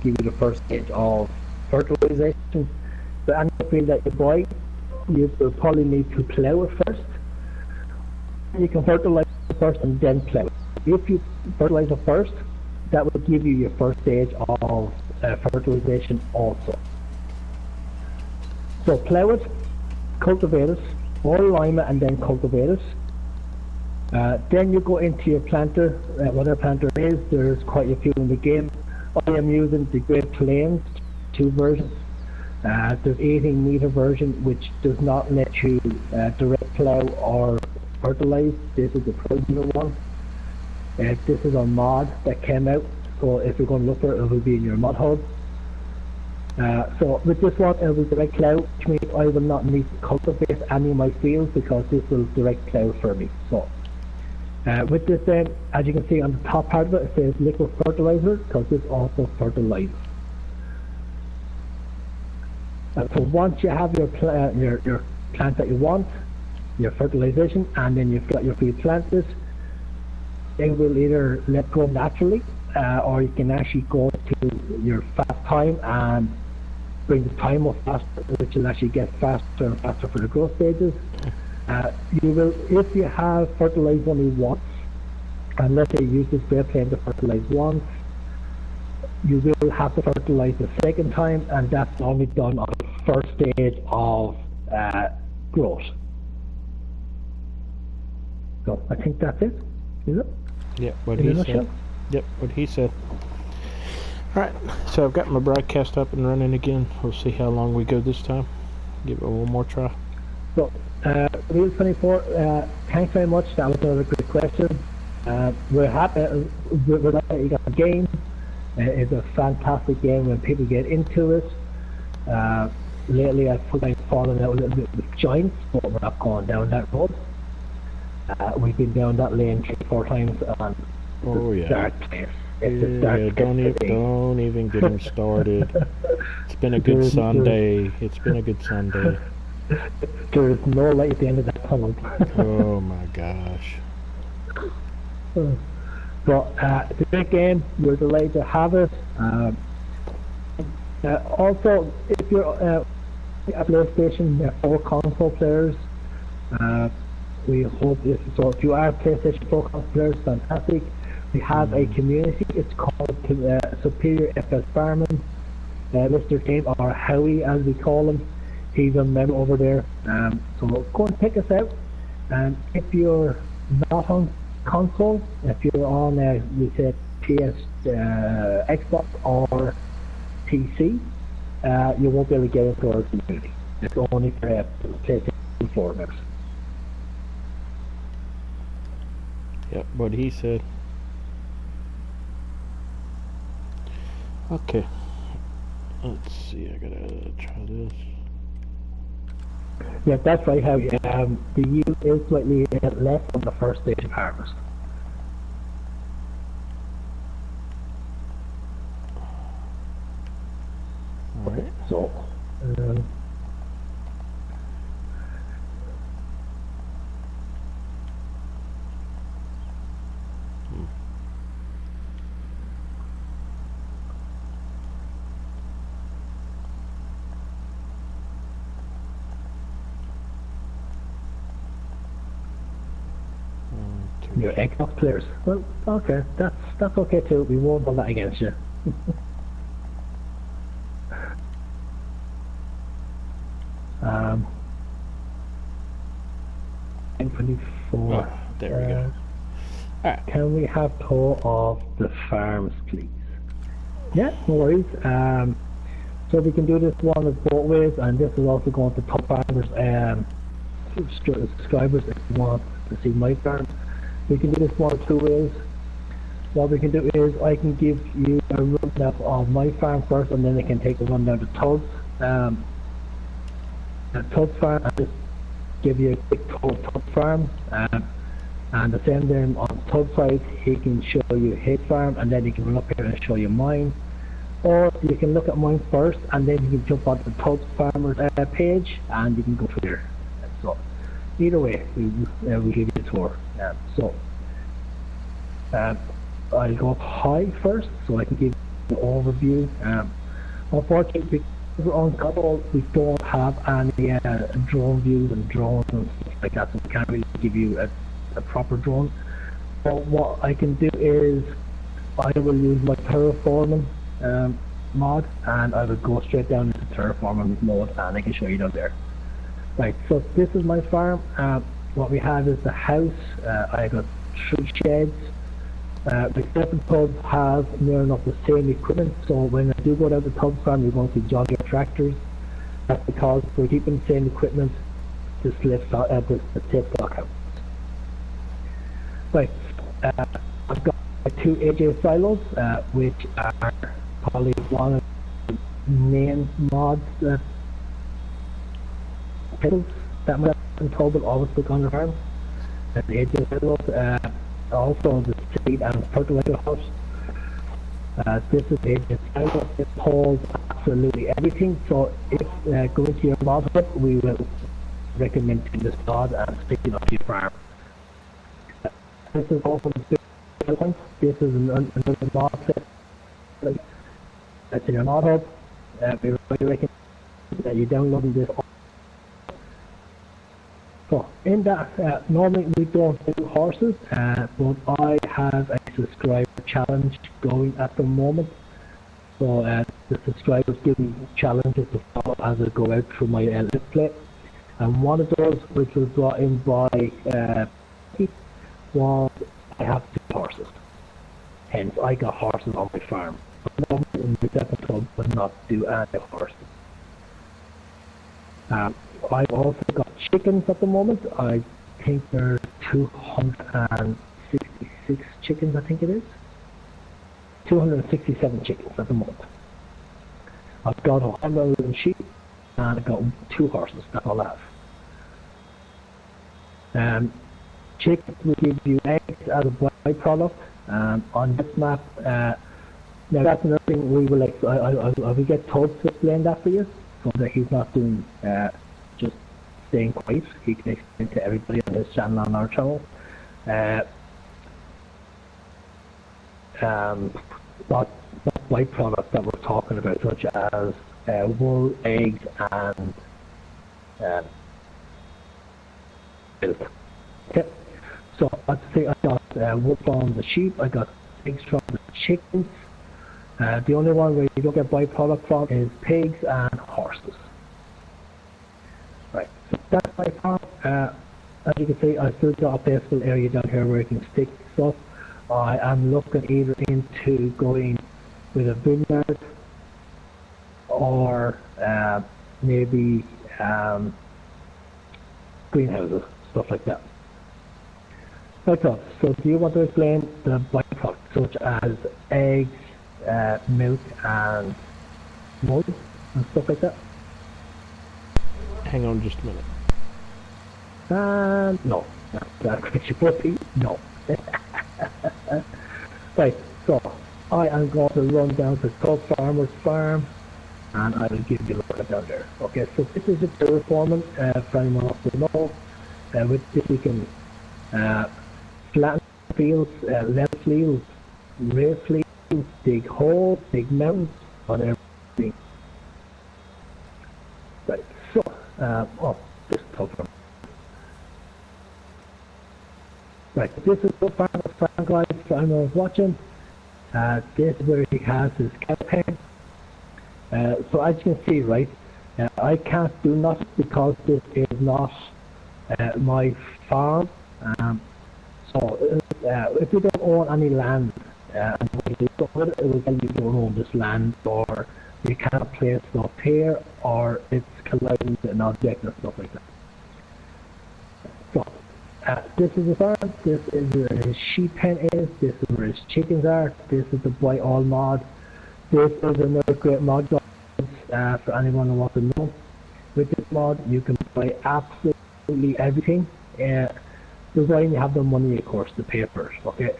give you the first stage of fertilization. But any field that you buy, you will probably need to plough it first. You can fertilize it first and then plough it. If you fertilize it first, that will give you your first stage of fertilization also. So plough it, cultivate it, or lime it and then cultivate it. Then you go into your planter, whatever planter it is. There's quite a few in the game. I am using the Great Plains 2 version. There's 18-meter version which does not let you direct plough or fertilize. This is the original one. This is a mod that came out, so if you're going to look for it, it will be in your mod hub. So with this one, it will direct plough, which means I will not need to cultivate any of my fields because this will direct plough for me. So with this then, as you can see on the top part of it, it says liquid fertilizer because this also fertilizes. So once you have your plant that you want, your fertilization, and then you've got your field planted, they will either let go naturally, or you can actually go to your fast time and bring the time up faster, which will actually get faster and faster for the growth stages. You will, if you have fertilized only once, and let's say you use this Great Plain to fertilize once, you will have to fertilize the second time, and that's only done on the first stage of growth. So I think that's it. Is it? Yeah, what he said. Yep, what he said. Alright, so I've got my broadcast up and running again. We'll see how long we go this time. Give it one more try. So, Wheel 24, thanks very much. That was another great question. We're happy that you got the game. It's a fantastic game when people get into it. Lately I've fallen out a little bit with joints, but we're not going down that road. We've been down that lane 3-4 times and it's a dark place. Don't even get him started. It's been a good Sunday. It's been a good Sunday. There is no light at the end of that tunnel. Oh my gosh. But it's a great game. We're delighted to have it. Also, if you're a PlayStation 4 console players, we hope this. So if you are PlayStation 4 console players, fantastic. We have a community. It's called Superior FS Farming. Mr. Dave, or Howie as we call him, he's a member over there. So go and check us out. And if you're not on console, if you're on we say PS, Xbox or PC, you won't be able to get into our community. It's only for PlayStation 4 members. Yep, what he said. Okay. Let's see, I gotta try this. Yeah, that's right, Howie. The yield is slightly less on the first stage of harvest. Alright. So, your Xbox players. Well, okay, that's okay too. We won't hold that against you. M24. Oh, there we go. Alright. Can we have tour of the farms, please? Yeah, no worries. So we can do this one as both ways, and this is also going to Tubbfarmer's subscribers if you want to see my farm. We can do this one of two ways. What we can do is I can give you a rundown of my farm first, and then I can take a rundown to Tubbs. Tubbs farm, I'll just give you a quick tour of Tubbs farm. And the same there on Tubbs side, he can show you his farm, and then he can run up here and show you mine. Or you can look at mine first, and then you can jump onto the Tubbs Farmer's page, and you can go through there. So either way, we give you a tour. I'll go up high first, so I can give the overview. Unfortunately, because we're on couple, we don't have any drone views and drones and stuff like that, so we can't really give you a proper drone. So what I can do is I will use my terraforming mod, and I will go straight down into terraforming mode, and I can show you down there. Right, so this is my farm. What we have is the house. I got 3 sheds. The 7 tubs have near enough the same equipment, so when I do go down to Tubbfarmer, you're going to see John Deere tractors. That's because we're keeping the same equipment to slip the safe stock house. Right, I've got 2 AJ silos, which are probably one of the main mods that my Tub will always look on the farm. The AJ silos, also the seed and fertilizer house. This is AJ silo. It holds absolutely everything. So if going to your mod hub, we will recommend to this mod and stick it up to your farm. This is also the big one. This is another mod set. That's in your mod hub. We really recommend that you download this. So in that, normally we don't do horses, but I have a subscriber challenge going at the moment. So the subscribers give me challenges to follow as I go out through my let's play. And one of those, which was brought in by was I have 2 horses. Hence, I got horses on my farm. But normally in the second club would not do any horses. I've also got chickens at the moment. I think there's 266 chickens, I think it is. 267 chickens at the moment. I've got 100 sheep, and I've got 2 horses. That's all I have. Chickens will give you eggs as a byproduct. On this map, now that's another thing we will I will get Tubbs to explain that for you, so that he's not doing just staying quiet. He can explain to everybody on his channel, on our channel. What byproducts that we're talking about, such as wool, eggs, and milk. Okay. So I'd say I got wool from the sheep, I got eggs from the chickens. The only one where you don't get byproduct from is pigs and horses. Right, so that's my farm. As you can see, I still got a baseball area down here where I can stick stuff. I am looking either into going with a vineyard or maybe greenhouses, stuff like that. Okay, so do you want to explain the byproducts such as eggs, milk and wool and stuff like that? Hang on just a minute. No. That question would be no. Right, so I am going to run down to Tubbfarmer's farm and I will give you a look down there. Okay, so this is a terraforming for anyone else to know. With this you can flatten fields, level fields, raise fields, dig holes, dig mountains, whatever. Right, so this Tubbfarmer. Right, this is Tubbfarmer's farm, guys. For anyone watching, this is where he has his cattle pen. So as you can see, right, I can't do nothing because this is not my farm. So if you don't own any land, and what you do with it, it will tell you don't own this land, or you can't place stuff here, or it's colliding with an object and stuff like that. So this is the farm. This is where his sheep pen is. This is where his chickens are. This is the buy all mod. This is another great mod, for anyone who wants to know. With this mod, you can buy absolutely everything. Providing you have the money, of course, to pay for it. Okay,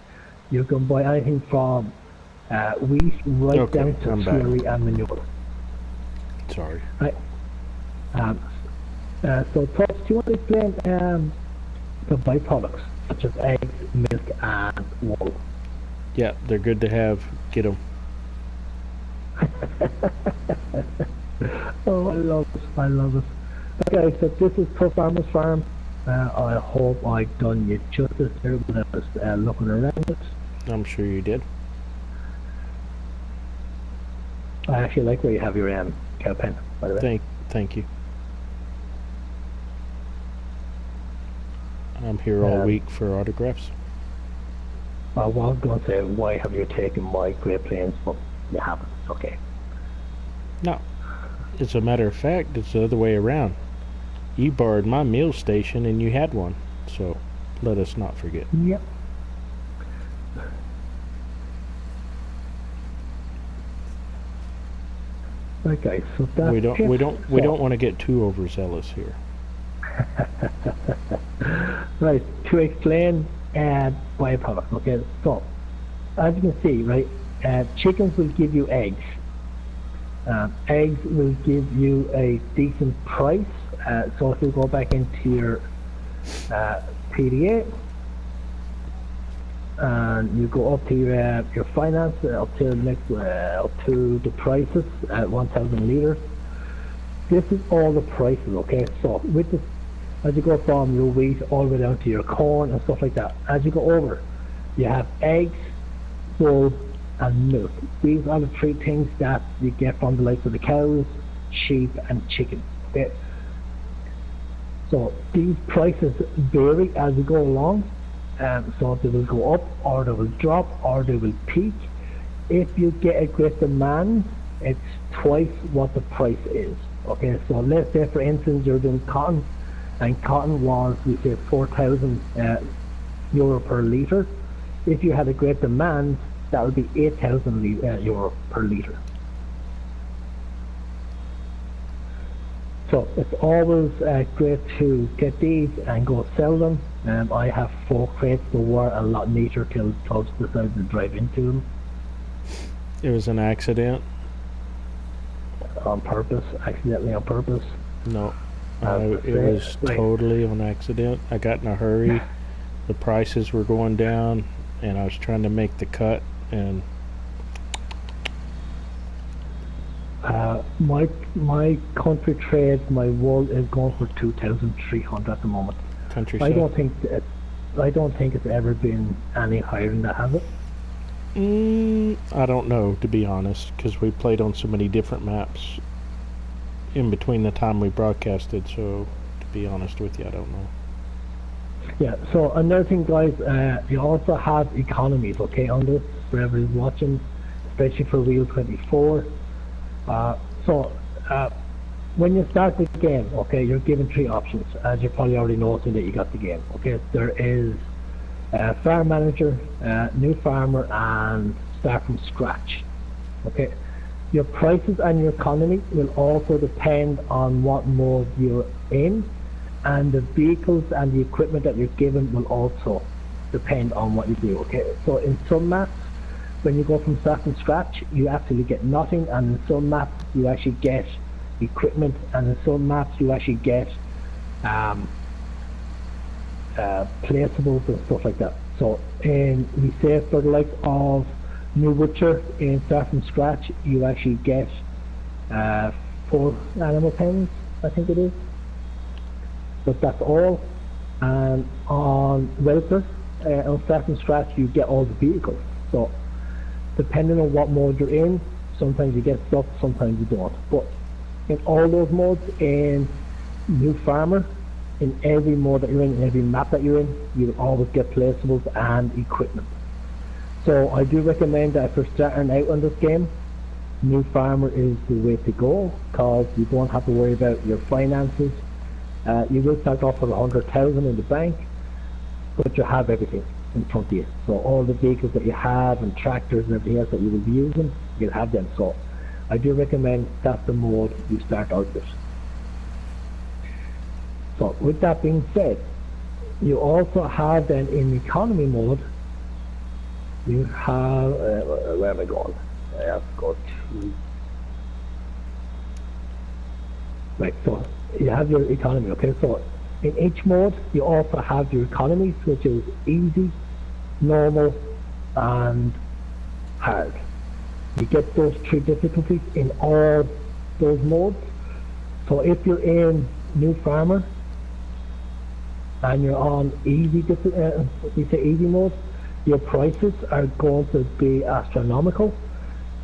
you can buy anything from wheat right down to slurry and manure. Sorry. Right. So, Tubbs, do you want to explain the byproducts such as eggs, milk, and wool? Yeah, they're good to have. Get them. Oh, I love it. I love it. Okay, so this is Tubbfarmer's farm. I hope I've done you justice there when I was looking around it. I'm sure you did. I actually like where you have your cow pen, by the way. Thank you. I'm here all week for autographs. I was going to say, why have you taken my Great Plains, but you haven't. It's okay. No. As a matter of fact, it's the other way around. You borrowed my meal station and you had one, so let us not forget. Yep. Okay, so that's we don't want to get too overzealous here. Right, to explain byproduct. Okay, so as you can see, right, chickens will give you eggs. Eggs will give you a decent price. So if you go back into your PDA and you go up to your finance, up to the next, up to the prices at 1,000 liters. This is all the prices. Okay, so with this, as you go from your wheat all the way down to your corn and stuff like that, as you go over, you have eggs, wool, and milk. These are the three things that you get from the likes of the cows, sheep, and chicken. Okay? So these prices vary as you go along. So they will go up, or they will drop, or they will peak. If you get a great demand, it's twice what the price is. Okay, so let's say for instance you're doing cotton, and cotton was, we say, 4,000 euro per litre. If you had a great demand, that would be 8,000 euro per litre. So it's always great to get these and go sell them. I have 4 crates that were a lot neater till Tubbs decided to drive into them. It was an accident? On purpose, accidentally on purpose. No. It was totally an accident. I got in a hurry. The prices were going down, and I was trying to make the cut. And my country trade, my wool is going for 2,300 at the moment. Country I don't think it's ever been any higher than that, has it? I don't know, to be honest, because we played on so many different maps in between the time we broadcasted, so to be honest with you, I don't know. Yeah, so another thing, guys, you also have economies, okay, on this, for everyone watching, especially for Wheel 24. When you start the game, okay, you're given 3 options, as you're probably already noticing that you got the game, okay? There is Farm Manager, New Farmer, and Start from Scratch, okay? Your prices and your economy will also depend on what mode you're in, and the vehicles and the equipment that you're given will also depend on what you do, okay? So in some maps, when you go from Start from Scratch, you actually get nothing, and in some maps you actually get equipment, and in some maps you actually get placeables and stuff like that. So we say for the likes of New Butcher in Start from Scratch, you actually get 4 animal pens, I think it is, but that's all. And on Welter, on Start from Scratch, you get all the vehicles. So depending on what mode you're in, sometimes you get stuff, sometimes you don't. But in all those modes, in New Farmer, in every mode that you're in every map that you're in, you'll always get placeables and equipment. So I do recommend that if you're starting out on this game, New Farmer is the way to go, because you don't have to worry about your finances. You will start off with 100,000 in the bank, but you have everything in front of you. So all the vehicles that you have and tractors and everything else that you will be using, you'll have them. So I do recommend that's the mode you start out with. So with that being said, you also have then in economy mode, you have, where am I going? I have to go to, right, so you have your economy, okay? So in each mode, you also have your economies, which is easy, normal, and hard. You get those 3 difficulties in all those modes. So if you're in New Farmer and you're on easy, we say easy mode, your prices are going to be astronomical.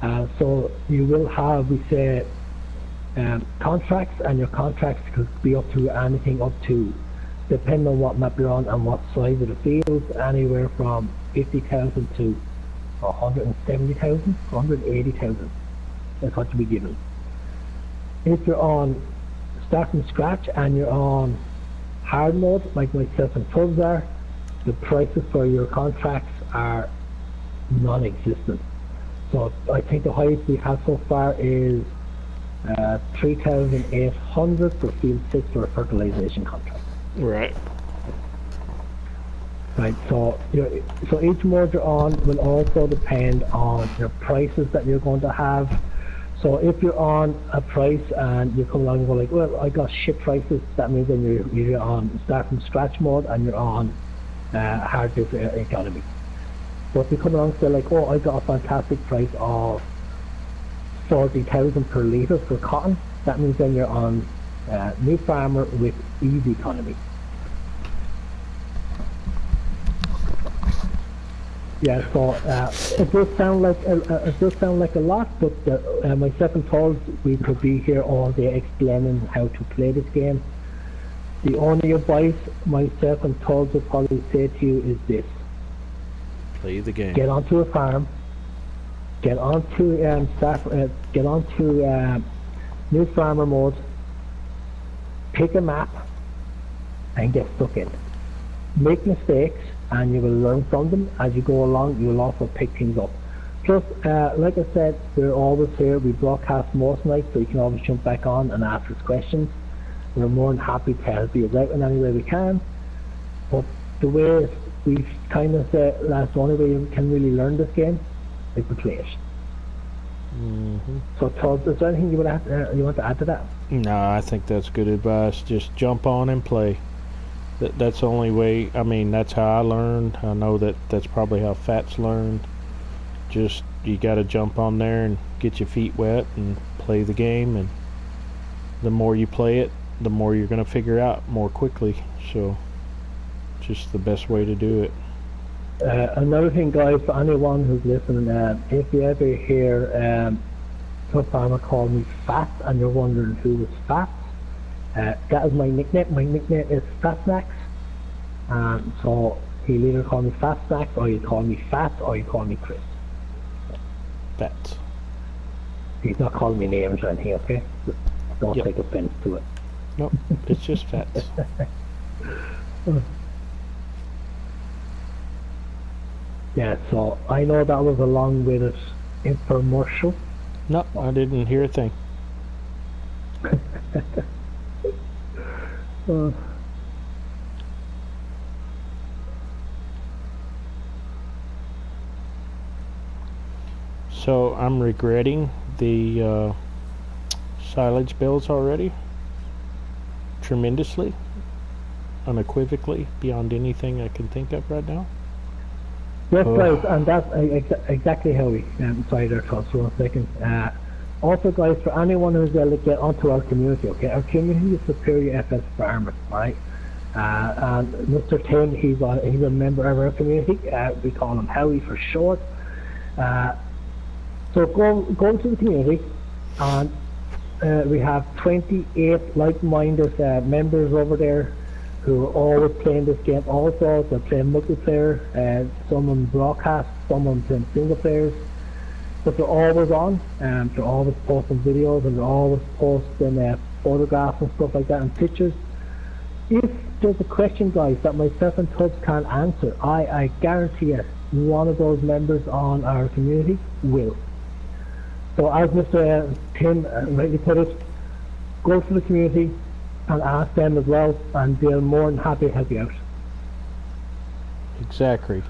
So you will have, we say, contracts, and your contracts could be up to anything up to, depending on what map you're on and what size of the field, anywhere from 50,000 to 170,000, 180,000 is what you'll be given. If you're on start from scratch and you're on hard mode, like myself and Tubbs are, the prices for your contracts are non-existent. So I think the highest we have so far is 3,800 for field 6 for a fertilization contract. Right. Right, so each mode you're on will also depend on your prices that you're going to have. So if you're on a price and you come along and go like, well, I got shit prices, that means then you're on start from scratch mode and you're on hard economy. But if you come along and say like, oh, I got a fantastic price of 40,000 per litre for cotton, that means then you're on New Farmer with easy economy. Yeah, so it does sound like a lot, but myself and Tubbs, we could be here all day explaining how to play this game. The only advice myself and Tubbs would probably say to you is this: play the game. Get onto a farm. Get onto New Farmer mode. Pick a map and get stuck in. Make mistakes, and you will learn from them as you go along. You will also pick things up. Plus, like I said, we're always here. We broadcast most nights, so you can always jump back on and ask us questions. We're more than happy to help you out in any way we can. But the way we kind of said, that's the only way you can really learn this game is to play it. Mm-hmm. So, Todd, is there anything you want to add to that? No, I think that's good advice. Just jump on and play. That's the only way. I mean, that's how I learned. I know that's probably how Fats learned. Just, you got to jump on there and get your feet wet and play the game. And the more you play it, the more you're going to figure out more quickly. So, just the best way to do it. Another thing, guys, for anyone who's listening, if you ever hear Tubbfarmer call me Fat and you're wondering who was Fat, that is my nickname. My nickname is Fat Snacks. So he'll either call me Fat Snacks, or he'll call me Fat, or he'll call me Chris. Fat. He's not calling me names or anything, okay? Don't take offense to it. Nope, it's just Fats. Yeah, so I know that was a long-winded infomercial. No, I didn't hear a thing. So I'm regretting the silage bills already. Tremendously. Unequivocally, beyond anything I can think of right now. Yes, guys, and that's exactly how we sorry there, Todd, for 1 second. Also, guys, for anyone who's to get onto our community, okay, our community is Superior FS Farmers, right? And Mr. Tim, he's a member of our community. We call him Howie for short. So go to the community, and we have 28 like-minded members over there who are always playing this game. Also, they're playing multiplayer, some on broadcast, some on playing single players. But they're always on, they're always posting videos, and they're always posting photographs and stuff like that, and pictures. If there's a question, guys, that myself and Tubbs can't answer, I guarantee you one of those members on our community will. So as Mr. Tim rightly put it, go to the community and ask them as well, and they're more than happy to help you out. Exactly.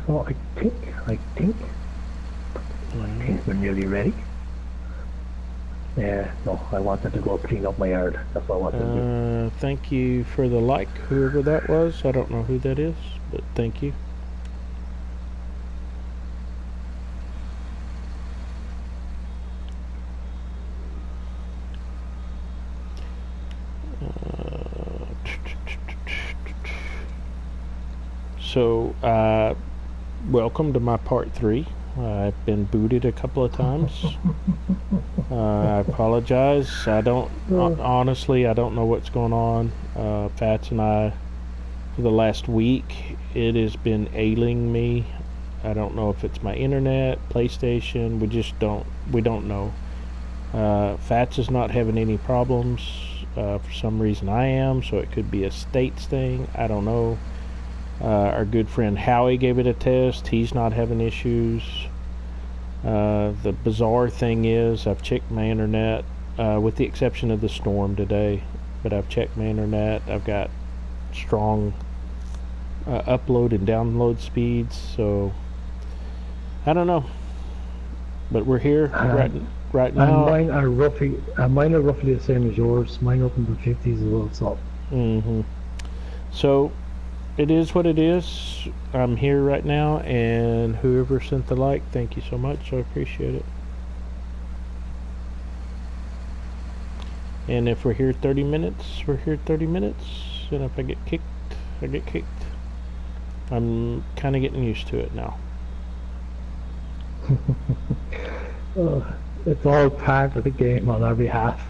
So I think we're nearly ready. Yeah, no, I wanted to go clean up my yard. That's what I wanted to do. Thank you for the like, whoever that was. I don't know who that is, but thank you. So, welcome to my part 3. I've been booted a couple of times. I apologize. I don't, honestly, I don't know what's going on. Fats and I, for the last week, it has been ailing me. I don't know if it's my internet, PlayStation, we don't know. Fats is not having any problems. For some reason I am, so it could be a states thing. I don't know. Our good friend Howie gave it a test. He's not having issues. The bizarre thing is I've checked my internet, with the exception of the storm today, but I've checked my internet. I've got strong upload and download speeds, so I don't know. But we're here right now. Mine are roughly the same as yours. Mine are up in the 50s as well. So. So it is what it is. I'm here right now, and whoever sent the like, thank you so much. I appreciate it. And if we're here 30 minutes, we're here 30 minutes. And if I get kicked, I get kicked. I'm kind of getting used to it now. It's all part of the game on our behalf.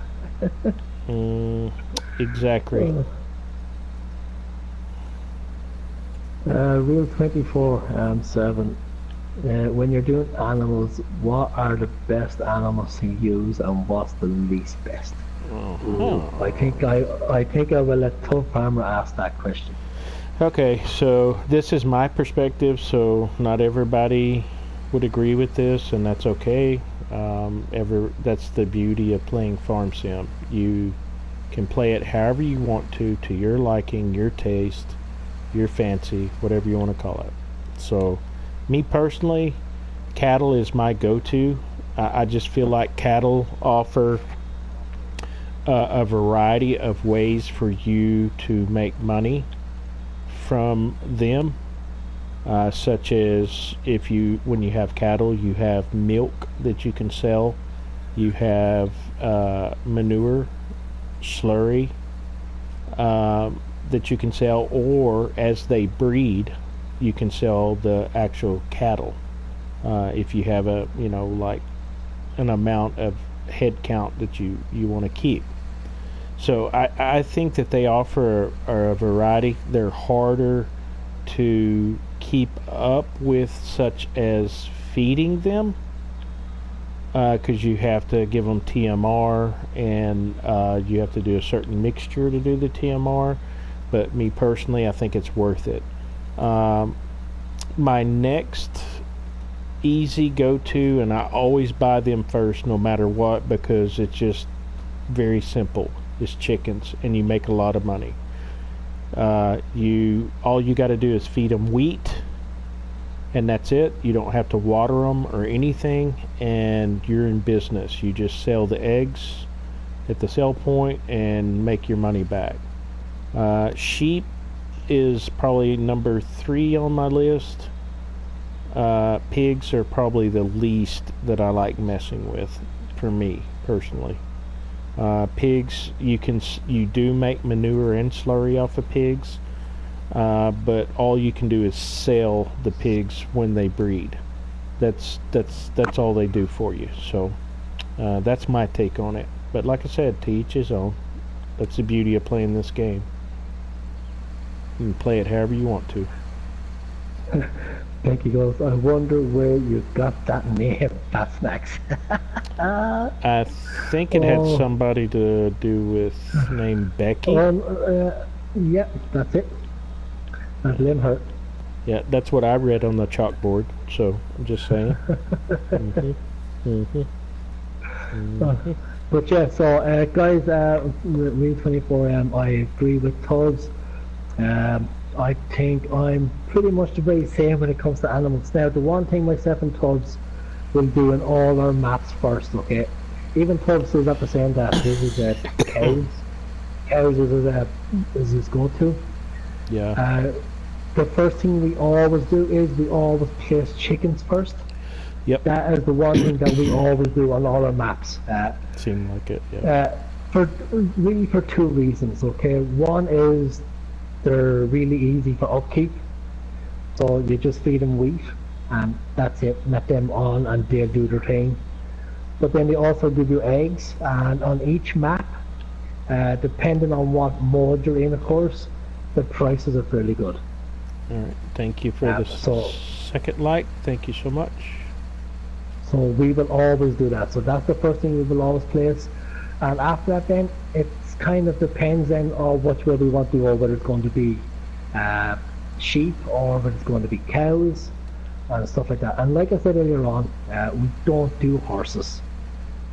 Exactly. Rule 24, 7. When you're doing animals, what are the best animals to use and what's the least best? I think I will let Tubbfarmer ask that question. Okay, so this is my perspective, so not everybody would agree with this, and that's okay. That's the beauty of playing Farm Sim. You can play it however you want to your liking, your taste, your fancy, whatever you want to call it. So, me personally, cattle is my go-to. I just feel like cattle offer a variety of ways for you to make money from them, such as when you have cattle, you have milk that you can sell, you have manure, slurry that you can sell, or as they breed, you can sell the actual cattle. If you have like an amount of head count that you want to keep. So I think that they offer a variety. They're harder to keep up with, such as feeding them, because you have to give them TMR, and you have to do a certain mixture to do the TMR. But me personally, I think it's worth it. My next easy go-to, and I always buy them first no matter what, because it's just very simple, is chickens, and you make a lot of money. All you got to do is feed them wheat, and that's it. You don't have to water them or anything, and you're in business. You just sell the eggs at the sell point and make your money back. Sheep is probably number 3 on my list. Pigs are probably the least that I like messing with, for me personally. Pigs, you do make manure and slurry off of pigs, but all you can do is sell the pigs when they breed. That's all they do for you. So that's my take on it. But like I said, to each his own. That's the beauty of playing this game. You can play it however you want to. Thank you, guys. I wonder where you got that name, Fat Snacks. I think it had somebody to do with name Becky. Yeah, that's it. That's Limhurt. Yeah, that's what I read on the chalkboard, so I'm just saying. But yeah, so guys, Real 24, I agree with Tubbs. I think I'm pretty much the very same when it comes to animals. Now, the one thing myself and Tubbs will do in all our maps first, okay, even Tubbs was at the same that this is cows. Cows is his go-to. Yeah. The first thing we always do is we always place chickens first. Yep. That is the one thing that we always do on all our maps. Seemed like it. Yeah. For two reasons. Okay, one is they're really easy for upkeep, so you just feed them wheat, and that's it. Let them on, and they'll do their thing. But then they also give you eggs, and on each map, depending on what mode you're in, of course, the prices are fairly good. All right. Thank you for the second like. Thank you so much. So we will always do that. So that's the first thing we will always place. And after that, then it's kind of depends then on which way we want to go, whether it's going to be sheep or whether it's going to be cows and stuff like that. And like I said earlier on, we don't do horses.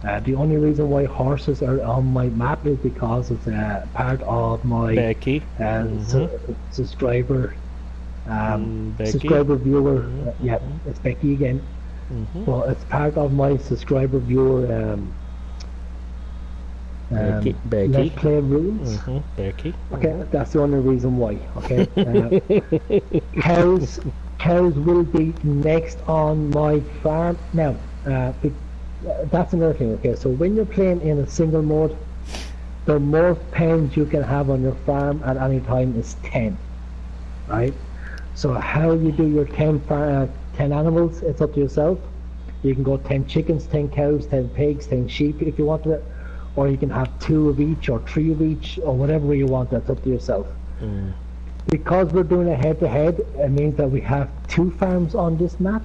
The only reason why horses are on my map is because it's part of my Becky. Subscriber Becky. subscriber viewer. Yeah, it's Becky again. Well, it's part of my subscriber viewer Becky. Let's Play rules. Becky. Okay, that's the only reason why. Okay, cows will be next on my farm. Now, that's another thing. Okay, so when you're playing in a single mode, the most pens you can have on your farm at any time is 10. Right? So how you do your 10 animals, it's up to yourself. You can go 10 chickens, 10 cows, 10 pigs, 10 sheep if you want it, or you can have 2 of each or 3 of each or whatever you want. That's up to yourself. Because we're doing a head-to-head, it means that we have 2 farms on this map.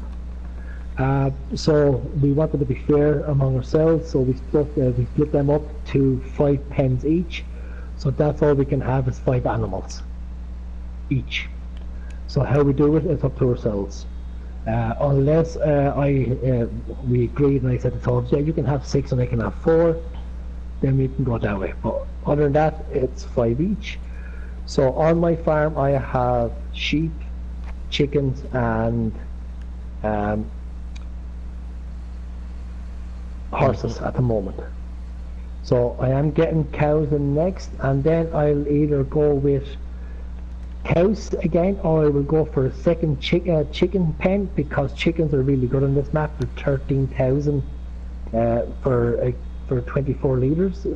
So we wanted to be fair among ourselves, so we split them up to 5 pens each. So that's all we can have is 5 animals each. So how we do it is up to ourselves. Unless we agreed and I said to Tom, yeah, you can have 6 and I can have 4, then we can go that way. But other than that, it's 5 each. So on my farm I have sheep, chickens, and horses at the moment. So I am getting cows in next, and then I'll either go with cows again, or I will go for a second chicken pen, because chickens are really good on this map. They're 13,000 for 24 litres.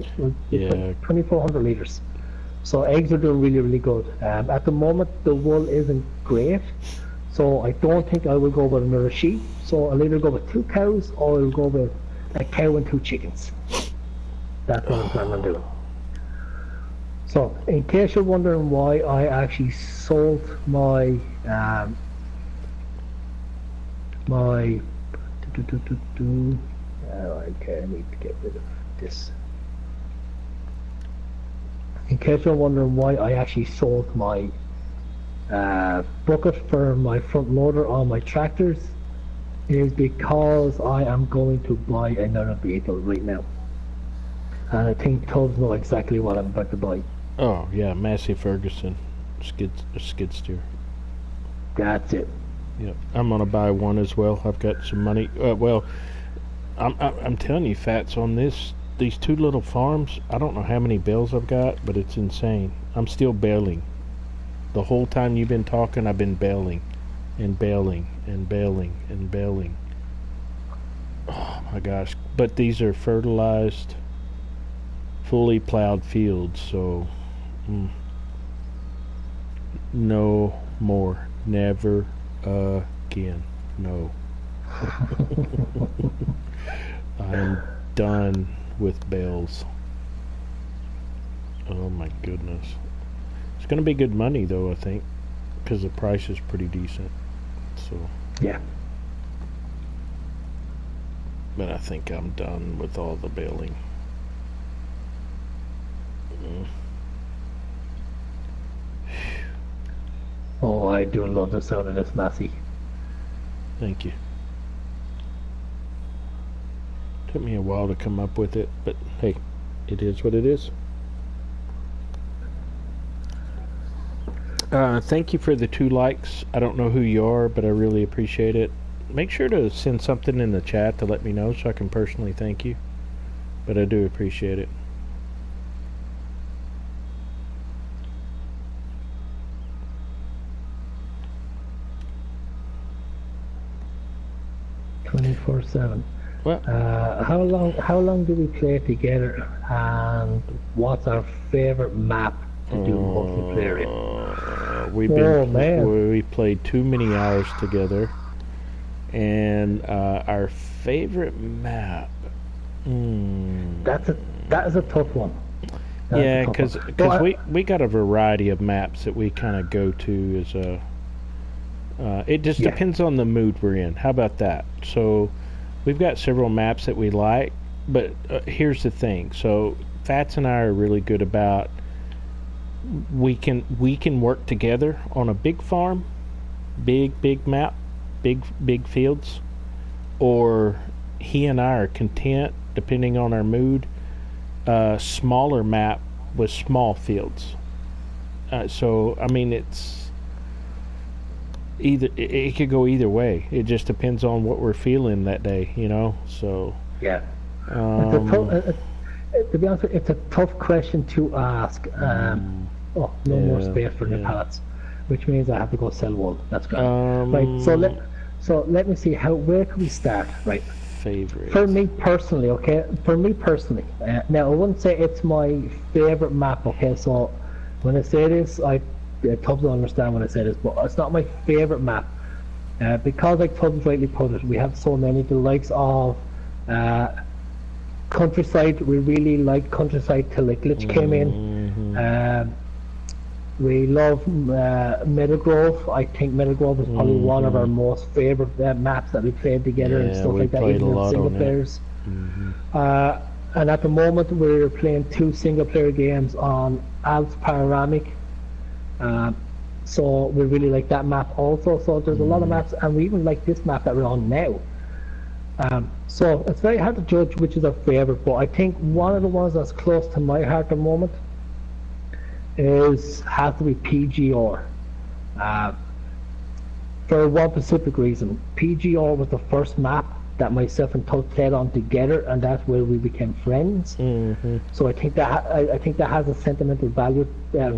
Yeah. 2,400 litres. So eggs are doing really, really good. At the moment, the wool isn't great, so I don't think I will go with another sheep. So I'll either go with 2 cows, or I'll go with a cow and 2 chickens. That's what I'm planning on doing. So, in case you're wondering why I actually sold my okay, I need to get rid of this. In case you're wondering why I actually sold my bucket for my front loader on my tractors, is because I am going to buy another vehicle right now. And I think Tubbs know exactly what I'm about to buy. Oh yeah, Massey Ferguson skid steer. That's it. Yep, I'm gonna buy one as well. I've got some money. Well, I'm telling you, Fats, on these 2 little farms, I don't know how many bales I've got, but it's insane. I'm still baling. The whole time you've been talking, I've been baling and baling and baling and baling. Oh my gosh! But these are fertilized, fully plowed fields, so no more, never again. No. I'm done with bales. Oh my goodness. It's going to be good money though, I think, because the price is pretty decent. So yeah. But I think I'm done with all the baling. Oh, I do love the sound of this, Massey. Thank you. Took me a while to come up with it, but hey, it is what it is. Thank you for the 2 likes. I don't know who you are, but I really appreciate it. Make sure to send something in the chat to let me know so I can personally thank you. but I do appreciate it. "24/7. Well, How long do we play together, and what's our favorite map to do multiplayer in?" We played too many hours together, and our favorite map. That is a tough one. Yeah, because we got a variety of maps that we kind of go to as a. It just depends on the mood we're in. How about that? So, we've got several maps that we like, but here's the thing. So, Fats and I are really good about. We can work together on a big farm, big map, big fields, or he and I are content, depending on our mood, smaller map with small fields. So I mean, it's either it could go either way. It just depends on what we're feeling that day, you know. So yeah, to be honest, it's a tough question to ask. No more space for the pallets, which means I have to go sell wool. That's great. Right. So let me see. Where can we start? Right. Favorite. For me personally, okay. For me personally, now I wouldn't say it's my favorite map. Okay. So when I say this, Tubbs will understand when I say this, but it's not my favorite map. Because, like Tubbs rightly put it, we have so many. The likes of Countryside. We really liked Countryside till the glitch came in. We love Meadowgrove. I think Meadowgrove is probably one of our most favorite maps that we played together and stuff like that, even in single players. And at the moment, we're playing 2 single-player games on Alps Panoramic. So we really like that map also. So there's a lot of maps, and we even like this map that we're on now. So it's very hard to judge which is our favorite, but I think one of the ones that's close to my heart at the moment has to be PGR. For one specific reason. PGR was the first map that myself and Tubbs played on together, and that's where we became friends. So I think that has a sentimental value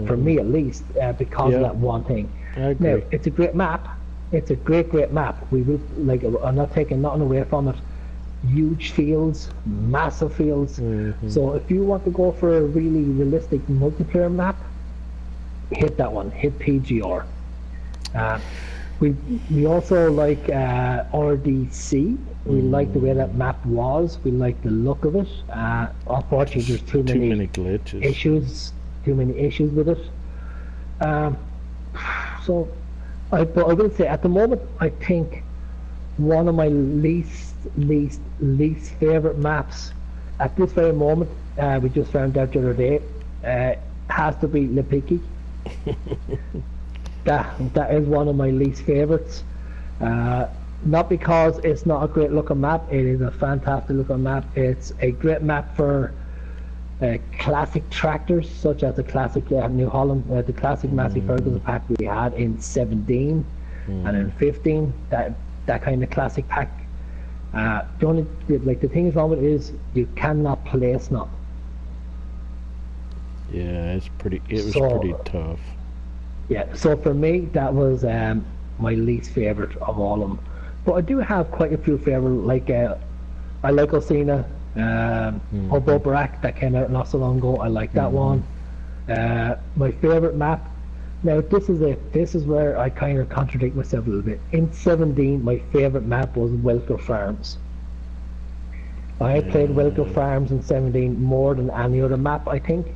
for me, at least, because of that one thing. Now it's a great map. It's a great map. We will, like, I'm not taking nothing away from it. Huge fields, massive fields. So if you want to go for a really realistic multiplayer map, hit that one. Hit PGR. We also like RDC. We like the way that map was. We like the look of it. Unfortunately, there's too many glitches. Too many issues with it. So, I will say at the moment, I think one of my least favorite maps at this very moment, we just found out the other day, has to be Lepiki. That is one of my least favorites. Not because it's not a great looking map. It is a fantastic looking map. It's a great map for classic tractors, such as the classic New Holland, the classic Massey Ferguson pack we had in 17 and in 15. That kind of classic pack. The thing is wrong with it is you cannot play snob. Yeah, it was pretty tough. Yeah, so for me that was my least favorite of all of them. But I do have quite a few favorites. Like I like Osina, Hobo Barak, that came out not so long ago. I like that one. My favorite map. Now this is where I kind of contradict myself a little bit. In 17, my favorite map was Welker Farms. I played Welker Farms in 17 more than any other map, I think.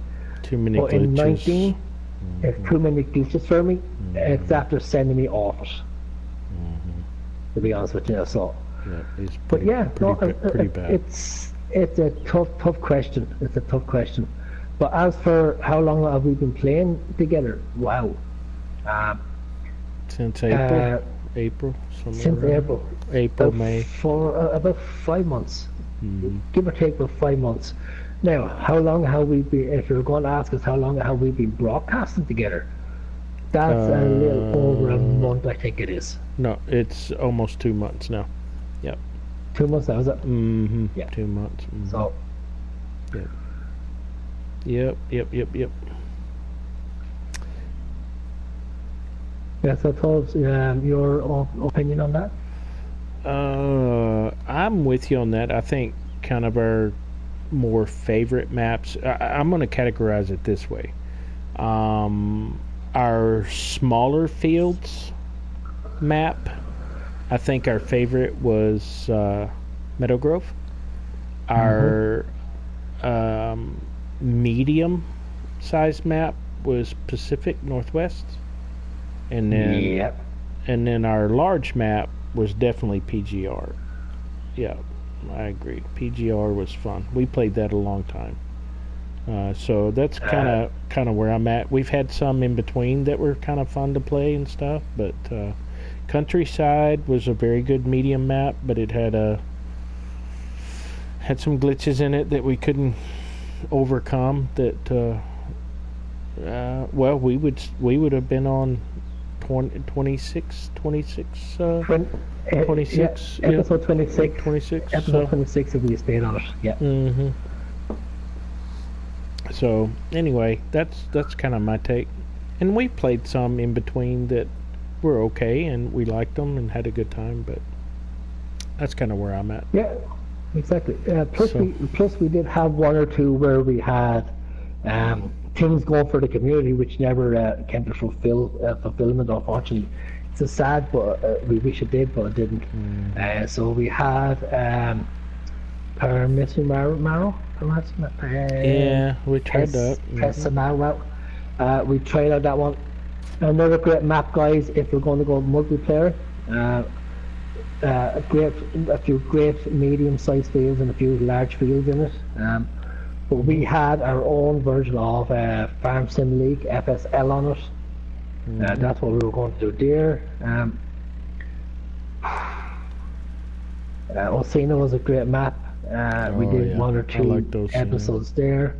Too many but glitches. In 19, it's too many glitches for me. It's after sending me off it. To be honest with you, so. Yeah, pretty bad. It's a tough question. It's a tough question. But as for how long have we been playing together? Wow. Since April. Since April, May. For about 5 months, give or take about 5 months. Now, how long have we been? If you're going to ask us how long have we been broadcasting together, that's a little over a month, I think it is. No, it's almost 2 months now. Yep. 2 months now, is it? Yeah. 2 months. So, Yep. Yep. Yep. Yep. Yep. Yes, that's all. Your opinion on that? I'm with you on that. I think kind of our more favorite maps. I'm going to categorize it this way. Our smaller fields map. I think our favorite was Meadow Grove. Our medium sized map was Pacific Northwest, and then Yep. and then our large map was definitely PGR. Yeah, I agree. PGR was fun. We played that a long time. So that's kind of where I'm at. We've had some in between that were kind of fun to play and stuff, but Countryside was a very good medium map, but it had some glitches in it that we couldn't overcome. That well, we would have been on 26. 26. Yeah, episode 26. 26. Episode 26 if we stayed on it. Yeah. Mm-hmm. So anyway, that's kind of my take, and we played some in between that were okay, and we liked them and had a good time. But that's kind of where I'm at. Yeah, exactly. Plus we did have one or two where we had things going for the community which never came to fulfillment. Unfortunately, it's a sad, but we wish it did, but it didn't. So we had Marrow. Yeah, we tried that. We tried out that one. Another great map, guys. If we're going to go multiplayer, a few great medium-sized fields and a few large fields in it. But we had our own version of Farm Sim League FSL on it. That's what we were going to do there. Osina was a great map. We did one or two episodes there.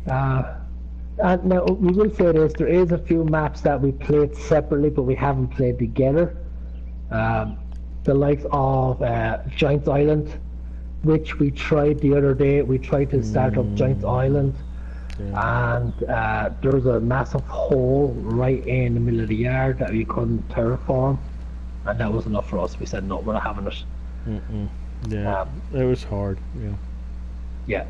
And now we will say this: there is a few maps that we played separately, but we haven't played together. The likes of Giant Island, which we tried the other day. We tried to start up Giant Island, and there was a massive hole right in the middle of the yard that we couldn't terraform, and that was enough for us. We said no, we're not having it. Yeah, it was hard. Yeah.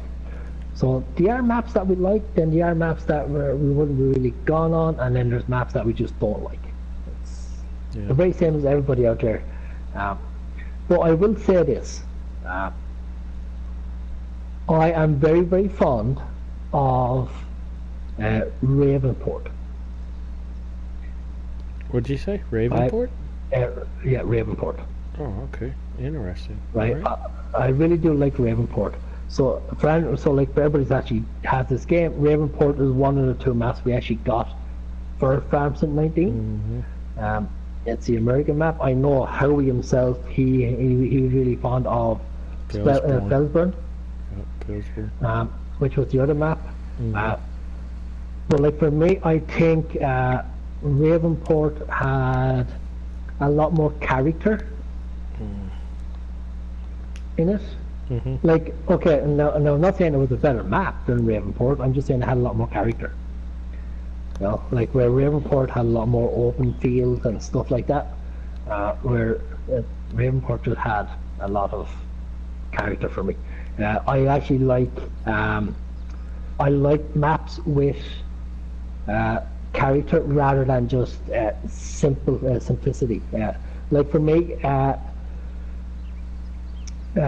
So there are maps that we like, then there are maps that we wouldn't really gone on, and then there's maps that we just don't like. It's the very same as everybody out there. But I will say this: I am very, very fond of Ravenport. What'd you say? Ravenport? Yeah, Ravenport. Oh, okay. Interesting. Right. I really do like Ravenport. So for everybody's actually has this game, Ravenport is one of the two maps we actually got for Farm Sim 19. It's the American map. I know Howie himself, he was really fond of Felsburn. Which was the other map. But like for me, I think Ravenport had a lot more character in it. Like, okay, now I'm not saying it was a better map than Ravenport, I'm just saying it had a lot more character. You know, like where Ravenport had a lot more open fields and stuff like that, where Ravenport just had a lot of character for me. I actually like maps with character rather than just simplicity. Like for me,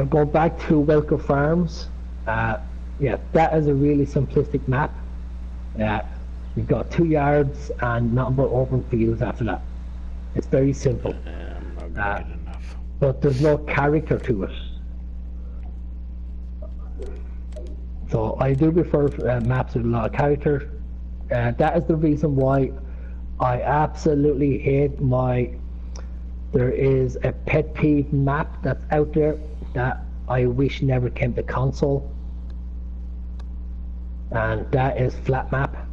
going back to Welker Farms, that is a really simplistic map. You've got 2 yards and nothing but open fields after that. It's very simple. I'm not good enough. But there's no character to it. So I do prefer maps with a lot of character. That is the reason why I absolutely hate there is a pet peeve map that's out there that I wish never came to console, and that is flat map.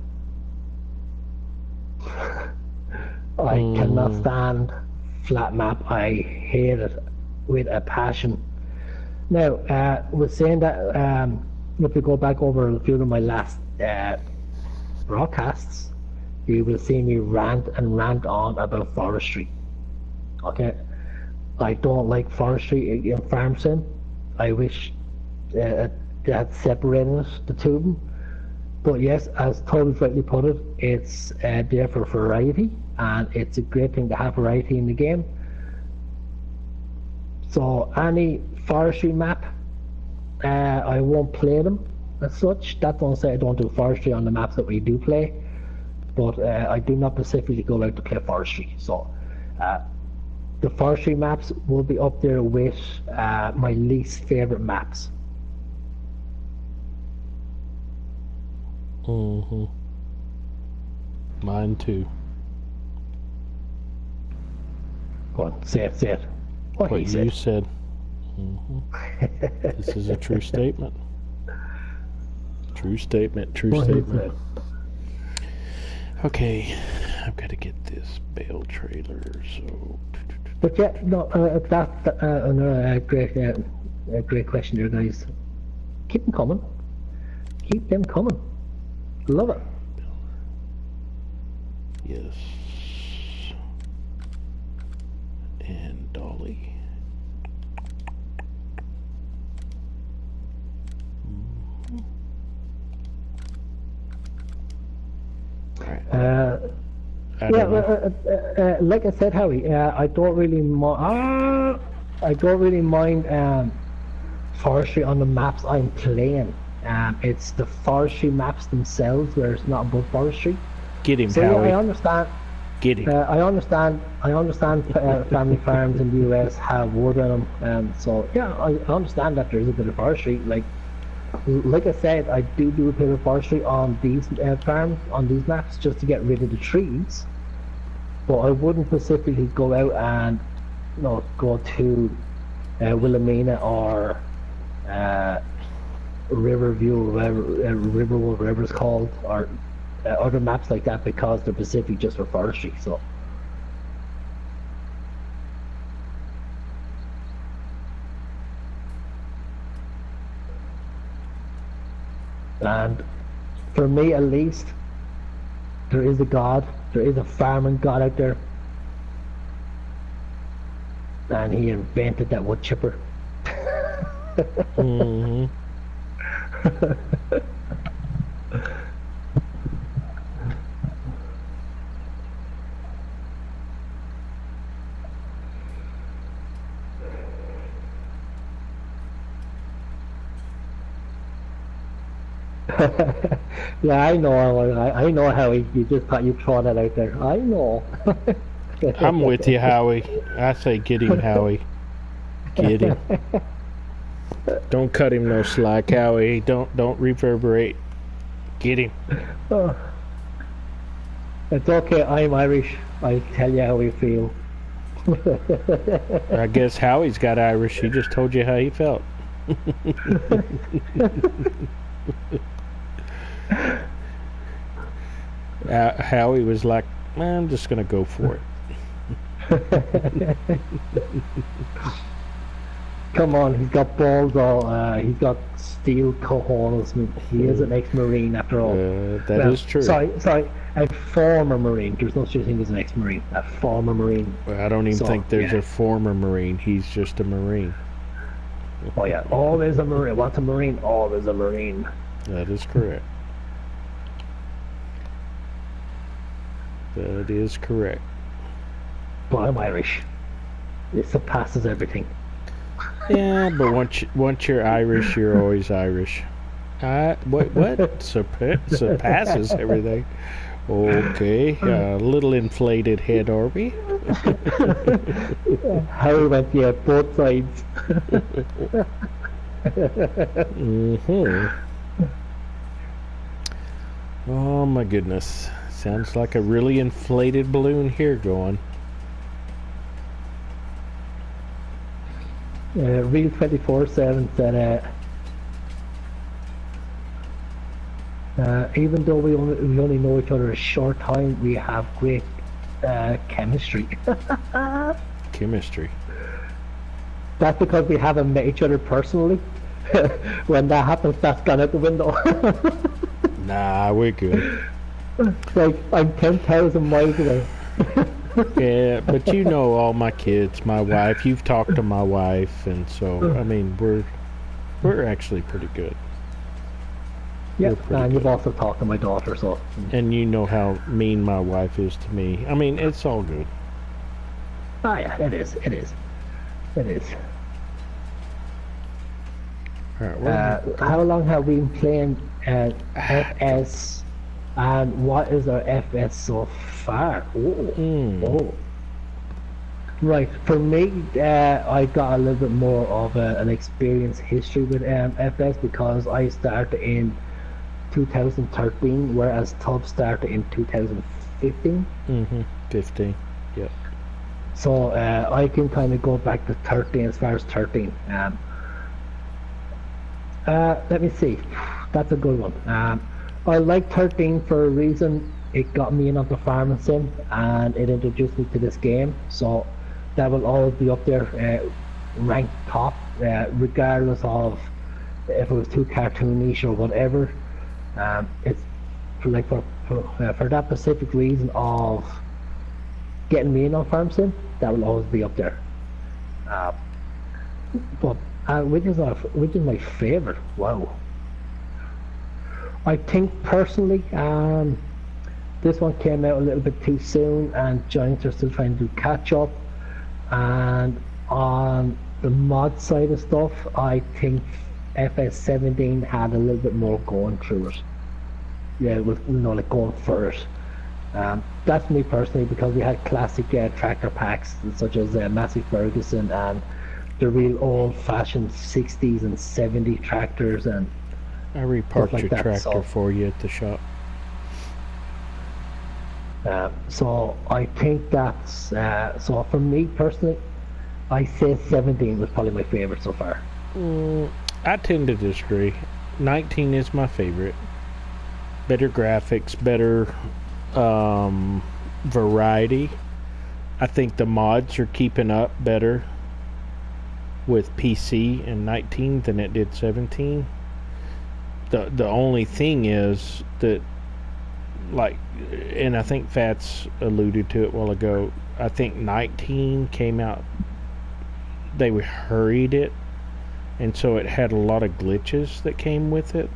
I cannot stand flat map. I hate it with a passion. Now, with saying that, if you go back over a few of my last broadcasts, you will see me rant on about forestry. Okay, I don't like forestry in farm sim. I wish that separated the two of them. But yes, as Toby rightly put it, it's there for variety, and it's a great thing to have variety in the game. So any forestry map, I won't play them as such. That don't say I don't do forestry on the maps that we do play, but I do not specifically go out to play forestry. So the forestry maps will be up there with my least favourite maps. Mine too. Go on, say it. What you said. This is a true statement. True statement. Okay, I've got to get this bale trailer. So. But yeah, no, that's another great question there, guys. Keep them coming. Keep them coming. Love it. Yes. And Dolly. Like I said, Howie, I don't really mind forestry on the maps I'm playing. It's the forestry maps themselves where it's not about forestry. Get him, so, Howie. Yeah, I understand. Get him. I understand. Family farms in the US have wood in them. So yeah, I understand that there's a bit of forestry. Like I said, I do a bit of forestry on these farms, on these maps, just to get rid of the trees. But I wouldn't specifically go out and go to Wilhelmina or Riverview, Riverwood, whatever it's called, or other maps like that, because they're specific just for forestry. So. And for me, at least, there is a God, there is a farming God out there, and he invented that wood chipper. Yeah, I know Howie. You just thought you'd throw that out there. I know. I'm with you, Howie. I say get him, Howie. Get him. Don't cut him no slack, Howie. Don't reverberate. Get him. Oh. It's okay. I'm Irish. I tell you how we feel. I guess Howie's got Irish. He just told you how he felt. Howie was like, I'm just gonna go for it. Come on, he's got balls all, he's got steel cojones. He is an ex-Marine after all. That is true. Sorry, a former Marine. There's no such thing as an ex-Marine. A former Marine. Well, I don't even think there's a former Marine. He's just a Marine. Oh yeah, always a Marine. What's a Marine? Always a Marine. That is correct. That is correct. But I'm Irish. It surpasses everything. Yeah, but once you're Irish, you're always Irish. What? Surpasses everything. Okay, a little inflated head, are we? How we went, yeah, both sides. Oh my goodness. Sounds like a really inflated balloon here going. Real 24/7 said, even though we only know each other a short time, we have great chemistry. Chemistry. That's because we haven't met each other personally. When that happens, that's gone out the window. Nah, we're good. Like, I'm 10,000 miles away. Yeah, but you know all my kids, my wife. You've talked to my wife, and so I mean we're actually pretty good. Yeah, We're pretty and you've good. also talked to my daughter, so. And you know how mean my wife is to me. I mean, it's all good. Ah, yeah, it is. It is. It is. All right. How long have we been playing FS, and what is our FS so far? Oh. Right, for me, I got a little bit more of an experience history with FS because I started in 2013, whereas Tubb started in 2015. 15. Yep. So I can kind of go back to 13 as far as 13. Let me see. That's a good one. I like 13 for a reason. It got me in onto farming sim and it introduced me to this game. So that will always be up there, ranked top, regardless of if it was too cartoonish or whatever. It's like for that specific reason of getting me in on farm sim, that will always be up there. But which is my favorite? Wow. I think personally, this one came out a little bit too soon, and Giants are still trying to catch up. And on the mod side of stuff, I think FS17 had a little bit more going through it. Yeah, it was, like going for it. That's me personally, because we had classic tractor packs such as Massey Ferguson and the real old-fashioned 60s and 70s tractors, and I reparked like your that, tractor so. for you at the shop. So I think that's so for me personally, I say 17 was probably my favorite so far. I tend to disagree. 19 is my favorite. Better graphics, better variety. I think the mods are keeping up better with PC in 19 than it did 17. The only thing is that, like, and I think Fats alluded to it a while ago, I think 19 came out, they hurried it, and so it had a lot of glitches that came with it,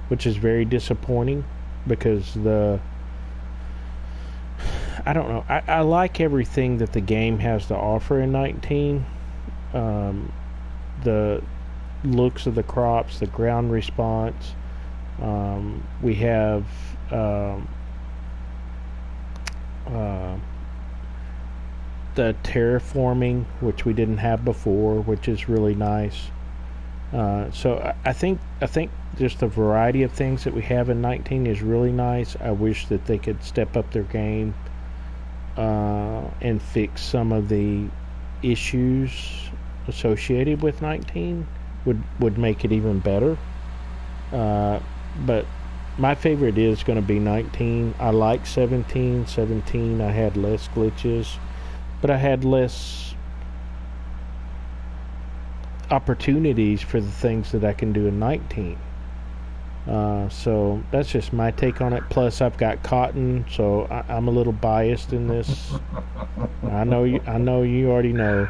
which is very disappointing, because I don't know, I like everything that the game has to offer in 19. The looks of the crops, the ground response, we have the terraforming, which we didn't have before, which is really nice. So I think just the variety of things that we have in 19 is really nice. I wish that they could step up their game and fix some of the issues associated with 19. Would make it even better. But my favorite is going to be 19. I like 17. 17, I had less glitches, but I had less opportunities for the things that I can do in 19. So that's just my take on it. Plus, I've got cotton, so I'm a little biased in this. I know you already know.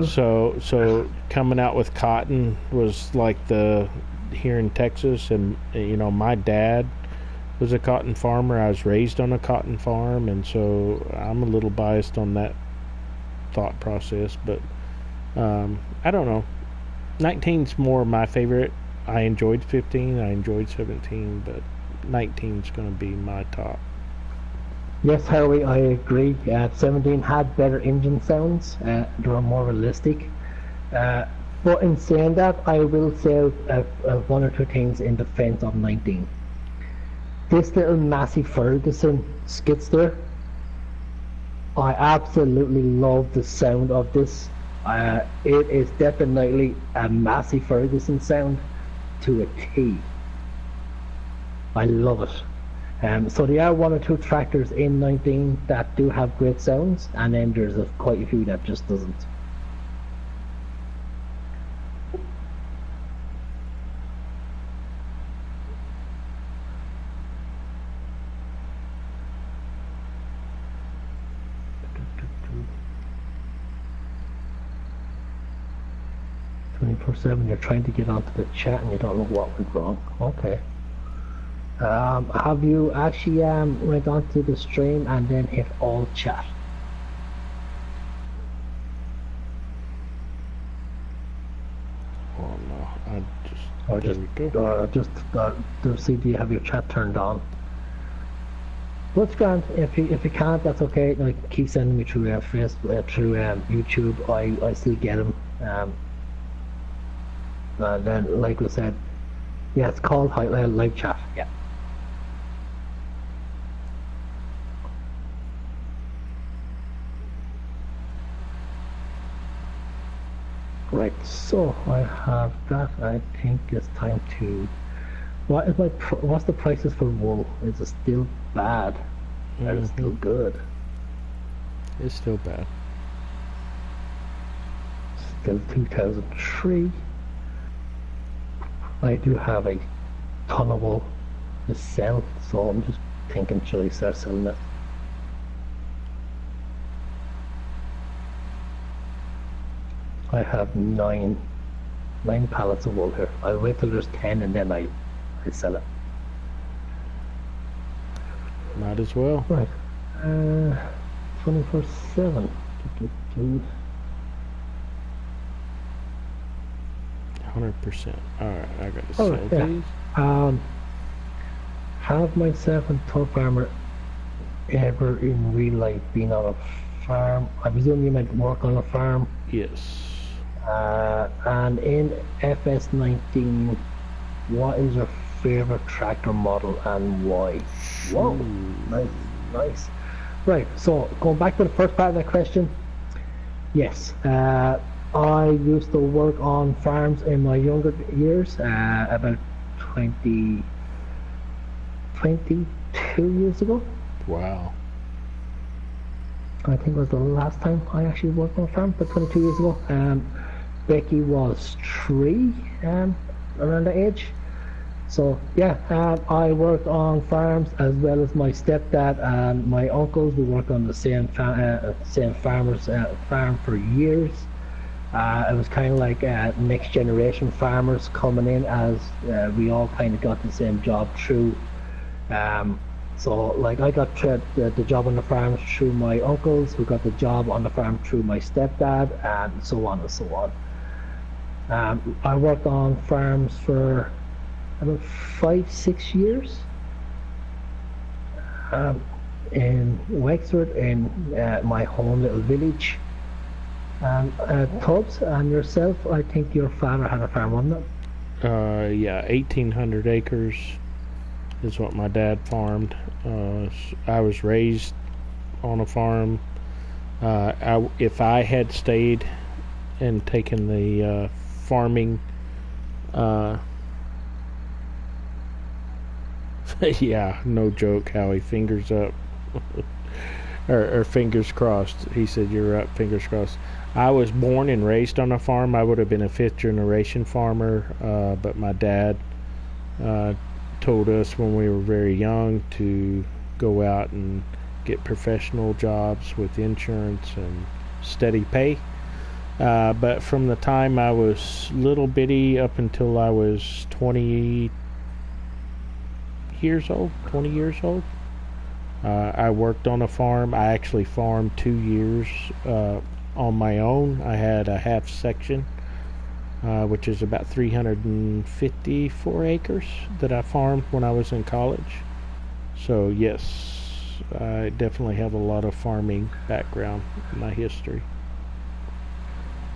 So coming out with cotton was like here in Texas, and my dad was a cotton farmer. I was raised on a cotton farm, and so I'm a little biased on that thought process. But I don't know. 19's more my favorite. I enjoyed 15, I enjoyed 17, but 19's going to be my top. Yes, Harry, I agree. 17 had better engine sounds. They were more realistic. But in saying that, I will say one or two things in defense of 19. This little Massey Ferguson skidster, I absolutely love the sound of this. It is definitely a Massey Ferguson sound to a T. I love it. So there are one or two tractors in 19 that do have great sounds, and then there's quite a few that just doesn't. 24/7. You're trying to get onto the chat and you don't know what went wrong. Okay. Have you actually went onto the stream and then hit all chat? Oh no, I just. Or there just, we go. to see, do you have your chat turned on? What's grand? If you can't, that's okay. Like, keep sending me through Facebook, through YouTube. I still get them. And then, like we said, yeah, it's called live chat. Yeah. Right. So I have that. I think it's time to. What's the prices for wool? Is it still bad? Or is it still good? It's still bad. Still 2003. I do have a ton of wool to sell, so I'm just thinking, should I start selling it? I have nine pallets of wool here. I'll wait till there's 10 and then I sell it. Might as well. Right. 24/7. 100%. Alright, I gotta sell these. Have myself and Tubbfarmer ever in real life been on a farm? I presume you meant work on a farm. Yes. And in FS19, what is your favorite tractor model and why? Whoa, nice. Right, so going back to the first part of that question, yes, I used to work on farms in my younger years, about 22 years ago. Wow. I think it was the last time I actually worked on a farm, about 22 years ago. Becky was 3, around the age. So yeah, I worked on farms as well as my stepdad and my uncles. We worked on the same farmer's farm for years. It was kind of like next generation farmers coming in, as we all kind of got the same job through. So like I got the job on the farm through my uncles, who got the job on the farm through my stepdad, and so on and so on. I worked on farms for about 5-6 years in Wexford, in my home little village. Tubbs, and yourself, I think your father had a farm, wasn't it? Yeah, 1,800 acres is what my dad farmed. I was raised on a farm. If I had stayed and taken the farming, yeah, no joke, Howie, fingers up. or fingers crossed. He said, you're up, fingers crossed. I was born and raised on a farm. I would have been a 5th generation farmer, but my dad told us when we were very young to go out and get professional jobs with insurance and steady pay. But from the time I was little bitty up until I was 20 years old, I worked on a farm. I actually farmed 2 years on my own. I had a half section, which is about 354 acres that I farmed when I was in college. So yes, I definitely have a lot of farming background in my history.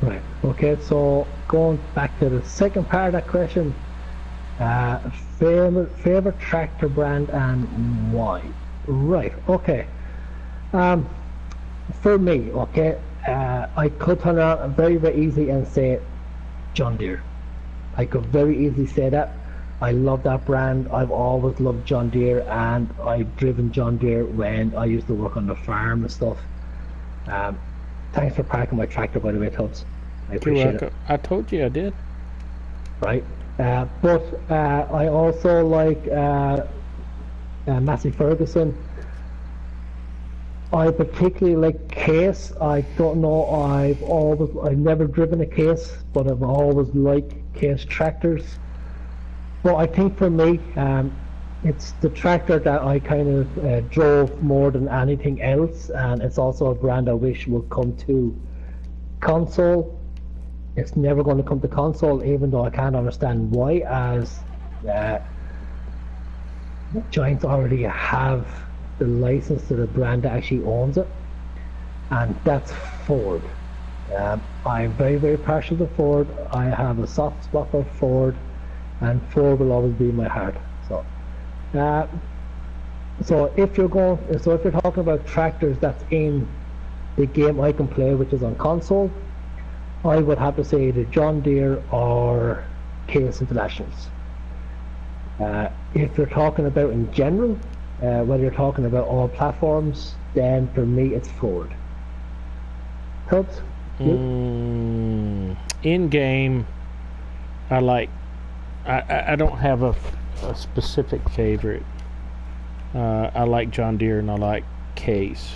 Right, okay, so going back to the second part of that question, favorite tractor brand and why? Right, okay. For me, okay, I could turn around very, very easy and say John Deere. I could very easily say that. I love that brand. I've always loved John Deere, and I've driven John Deere when I used to work on the farm and stuff. Thanks for parking my tractor, by the way, Tubbs. I appreciate it. I told you I did. Right, but I also like Massey Ferguson. I particularly like Case. I don't know. I've never driven a Case, but I've always liked Case tractors. But I think for me, it's the tractor that I kind of drove more than anything else, and it's also a brand I wish would come to console. It's never going to come to console, even though I can't understand why, as Giants already have the license to the brand that actually owns it, and that's Ford. I'm very, very partial to Ford. I have a soft spot for Ford, and Ford will always be in my heart. So if you're talking about tractors that's in the game I can play, which is on console, I would have to say the John Deere or Case Internationals. If you're talking about in general, whether you're talking about all platforms, then for me it's Ford. Thoughts? In game, I don't have a specific favorite. I like John Deere and I like Case.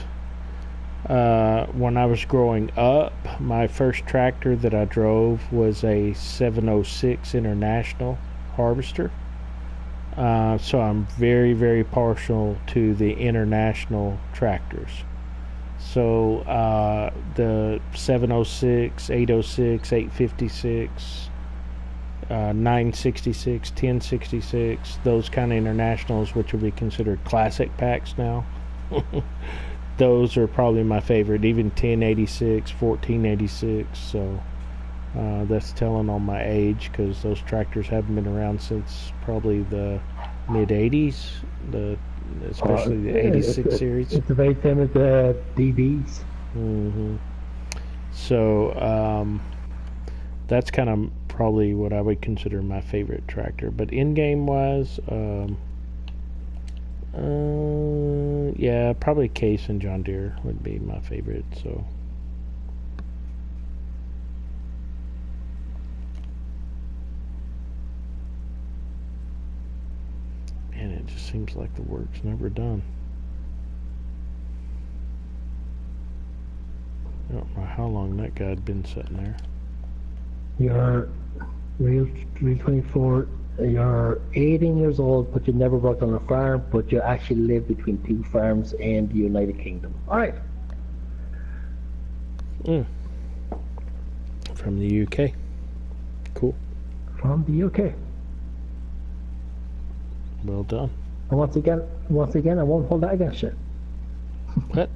When I was growing up, my first tractor that I drove was a 706 International Harvester. So I'm very, very partial to the international tractors. So the 706, 806, 856, 966, 1066, those kind of internationals, which would be considered classic packs now. Those are probably my favorite, even 1086, 1486. So that's telling on my age, because those tractors haven't been around since probably the mid 80s, especially the 86 series. It's the very same as the DBs. So that's kind of probably what I would consider my favorite tractor. But in-game wise, yeah, probably Case and John Deere would be my favorite. So. And it just seems like the work's never done. I don't know how long that guy had been sitting there. You're real 24. You're 18 years old, but you never worked on a farm, but you actually live between two farms in the United Kingdom. All right. From the UK. Cool. From the UK. Well done. And once again, I won't hold that against you. What?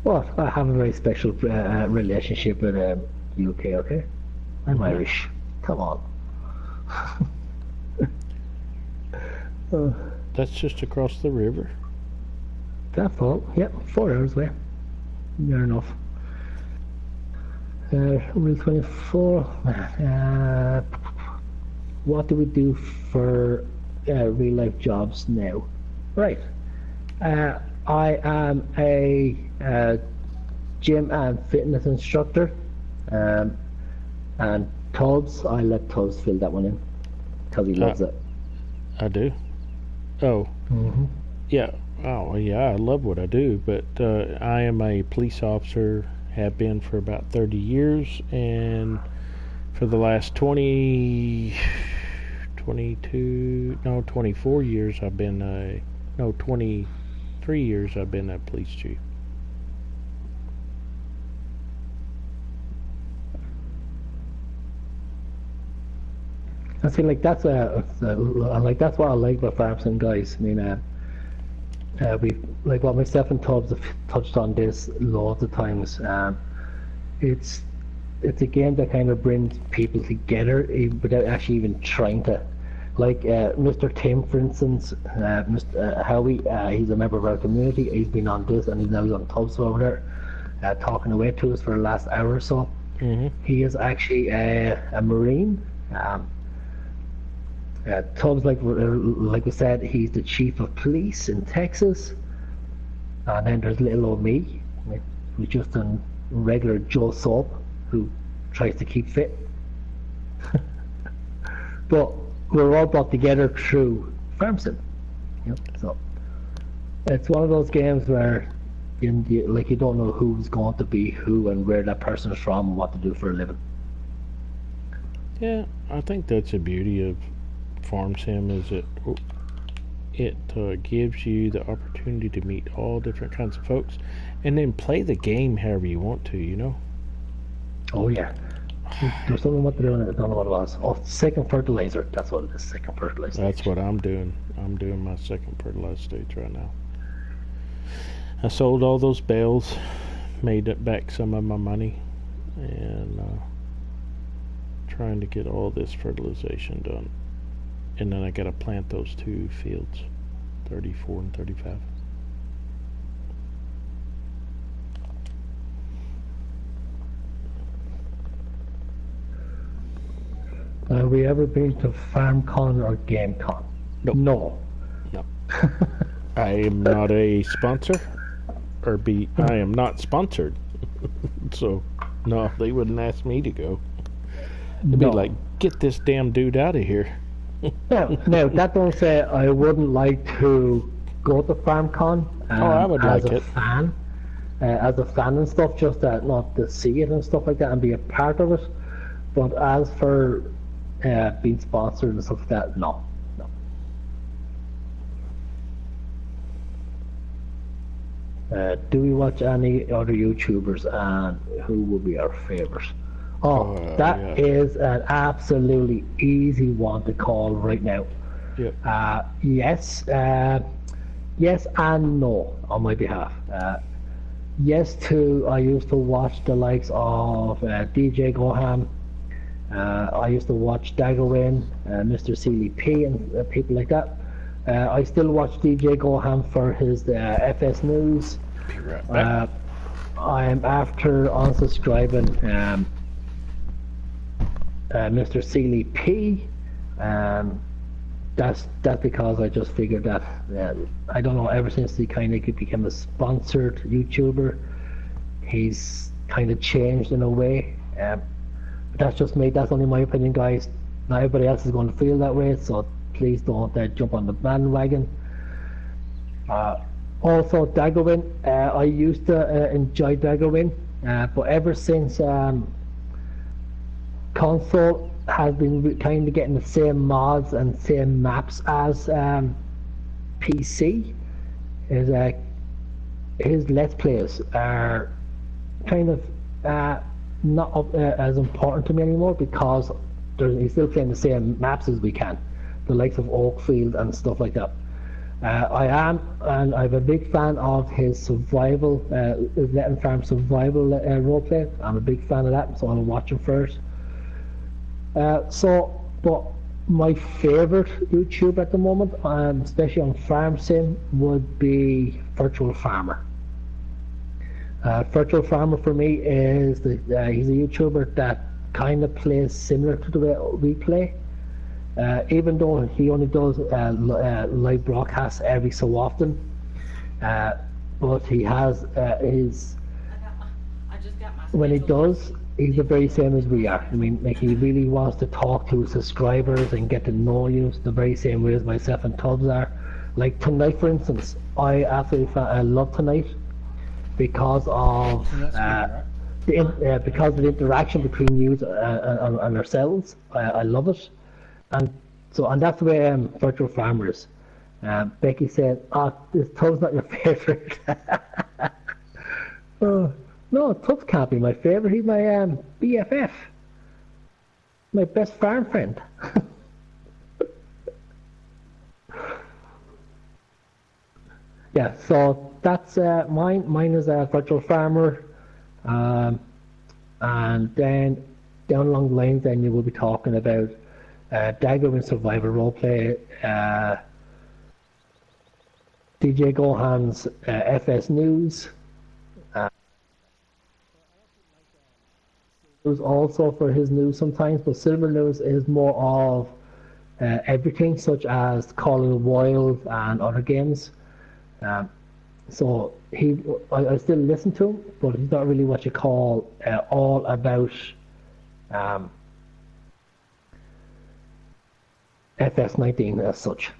Well, I have a very special relationship with the UK, okay? I'm Irish. Come on. That's just across the river. That's all. Yep, 4 hours away. Near enough. Rule 24. What do we do for real life jobs now? Right. I am a gym and fitness instructor. And Tubbs, I let Tubbs fill that one in because he loves it. I do. Oh. Yeah. Oh, yeah, I love what I do, but I am a police officer, have been for about 30 years, and for the last 24 years I've been 23 years I've been a police chief. I feel like that's that's what I like about farms and guys. I mean, we like what myself and Tubbs have touched on this loads of times. It's a game that kind of brings people together without actually even trying to. Like Mr. Tim, for instance, Mr. Howie, he's a member of our community. He's been on this, and he's now on Tubbs over there, talking away to us for the last hour or so. He is actually a Marine. Tubbs, like we said, he's the chief of police in Texas. And then there's little old me, who's just a regular Joe Soap who tries to keep fit. But we're all brought together through farm sim. So it's one of those games where you don't know who's going to be who and where that person is from and what to do for a living. Yeah, I think that's the beauty of farm sim is it gives you the opportunity to meet all different kinds of folks, and then play the game however you want to. Oh yeah. There's something what they're doing. I don't know what it was. Oh, second fertilizer. That's what it is. Second fertilizer. That's what I'm doing. I'm doing my second fertilizer stage right now. I sold all those bales, made it back some of my money, and trying to get all this fertilization done. And then I gotta plant those 2 fields, 34 and 35. Have we ever been to FarmCon or GameCon? Nope. No. No. I am not a sponsor, I am not sponsored. So, no, they wouldn't ask me to go. They'd be like, get this damn dude out of here. Now, that don't say I wouldn't like to go to FarmCon I would like as a it. fan. As a fan and stuff, just not to see it and stuff like that and be a part of it. But as for being sponsored and stuff like that, no. Do we watch any other YouTubers, and who will be our favourite? That is an absolutely easy one to call right now. Yep. Yes and no on my behalf. Yes to, I used to watch the likes of DJ Goham. I used to watch Daggerwin, Mr. Sealy P, and people like that. I still watch DJ Goham for his FS News. Be right back. I'm after unsubscribing Mr. Sealy P. That's because I just figured that I don't know, ever since he kind of became a sponsored YouTuber, he's kind of changed in a way. But that's just me. That's only my opinion, guys. Not everybody else is going to feel that way, so please don't jump on the bandwagon. Also, Daggerwin. I used to enjoy Daggerwin, but ever since console has been kind of getting the same mods and same maps as PC, his Let's Plays are kind of not as important to me anymore, because he's still playing the same maps as we can, the likes of Oakfield and stuff like that. I'm a big fan of his survival, his Let and Farm survival roleplay. I'm a big fan of that, so I'll watch him first. But my favourite YouTube at the moment, especially on Farm Sim, would be Virtual Farmer. Virtual Farmer for me is he's a YouTuber that kind of plays similar to the way we play. Even though he only does live broadcasts every so often, but he has when he does, he's the very same as we are. I mean, like, he really wants to talk to his subscribers and get to know you the very same way as myself and Tubbs are. Like tonight, for instance, I absolutely I love tonight because of because of the interaction between you and ourselves. I love it. And that's the way Virtual Farmer is. Becky said, this Tubbs not your favourite. No, Tubbs can't be my favourite. He's my BFF. My best farm friend. Yeah, so that's mine. Mine is Virtual Farmer. And then down along the lines, then you will be talking about Daggerwin Survivor Roleplay, DJ Gohan's FS News, also for his news sometimes, but Silver News is more of everything, such as Call of the Wild and other games. So I still listen to him, but he's not really what you call all about FS19 as such.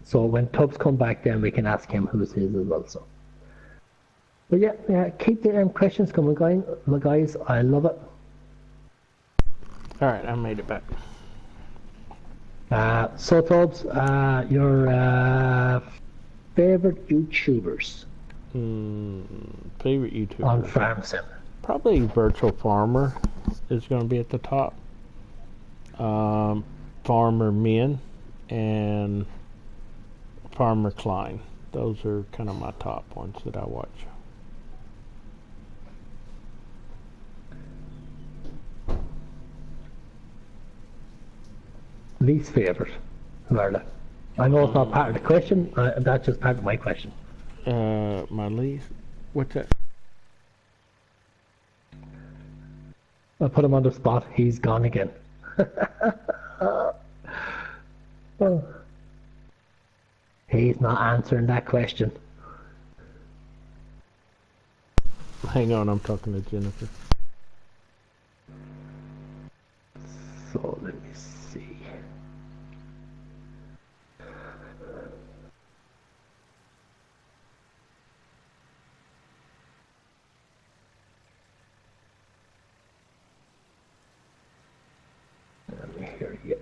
So when Tubbs come back, then we can ask him who's his as well. So, but yeah, keep the questions coming, guys. I love it. All right, I made it back. So Tubbs, your favorite YouTubers? Favorite YouTuber on Farm Sim? Probably Virtual Farmer is going to be at the top. Farmer Min and Farmer Klein. Those are kind of my top ones that I watch. Least favorite, who are they? I know it's not part of the question. That's just part of my question. My least. What's that? I put him on the spot. He's gone again. Oh. He's not answering that question. Hang on, I'm talking to Jennifer. So let me see. Let me hear you.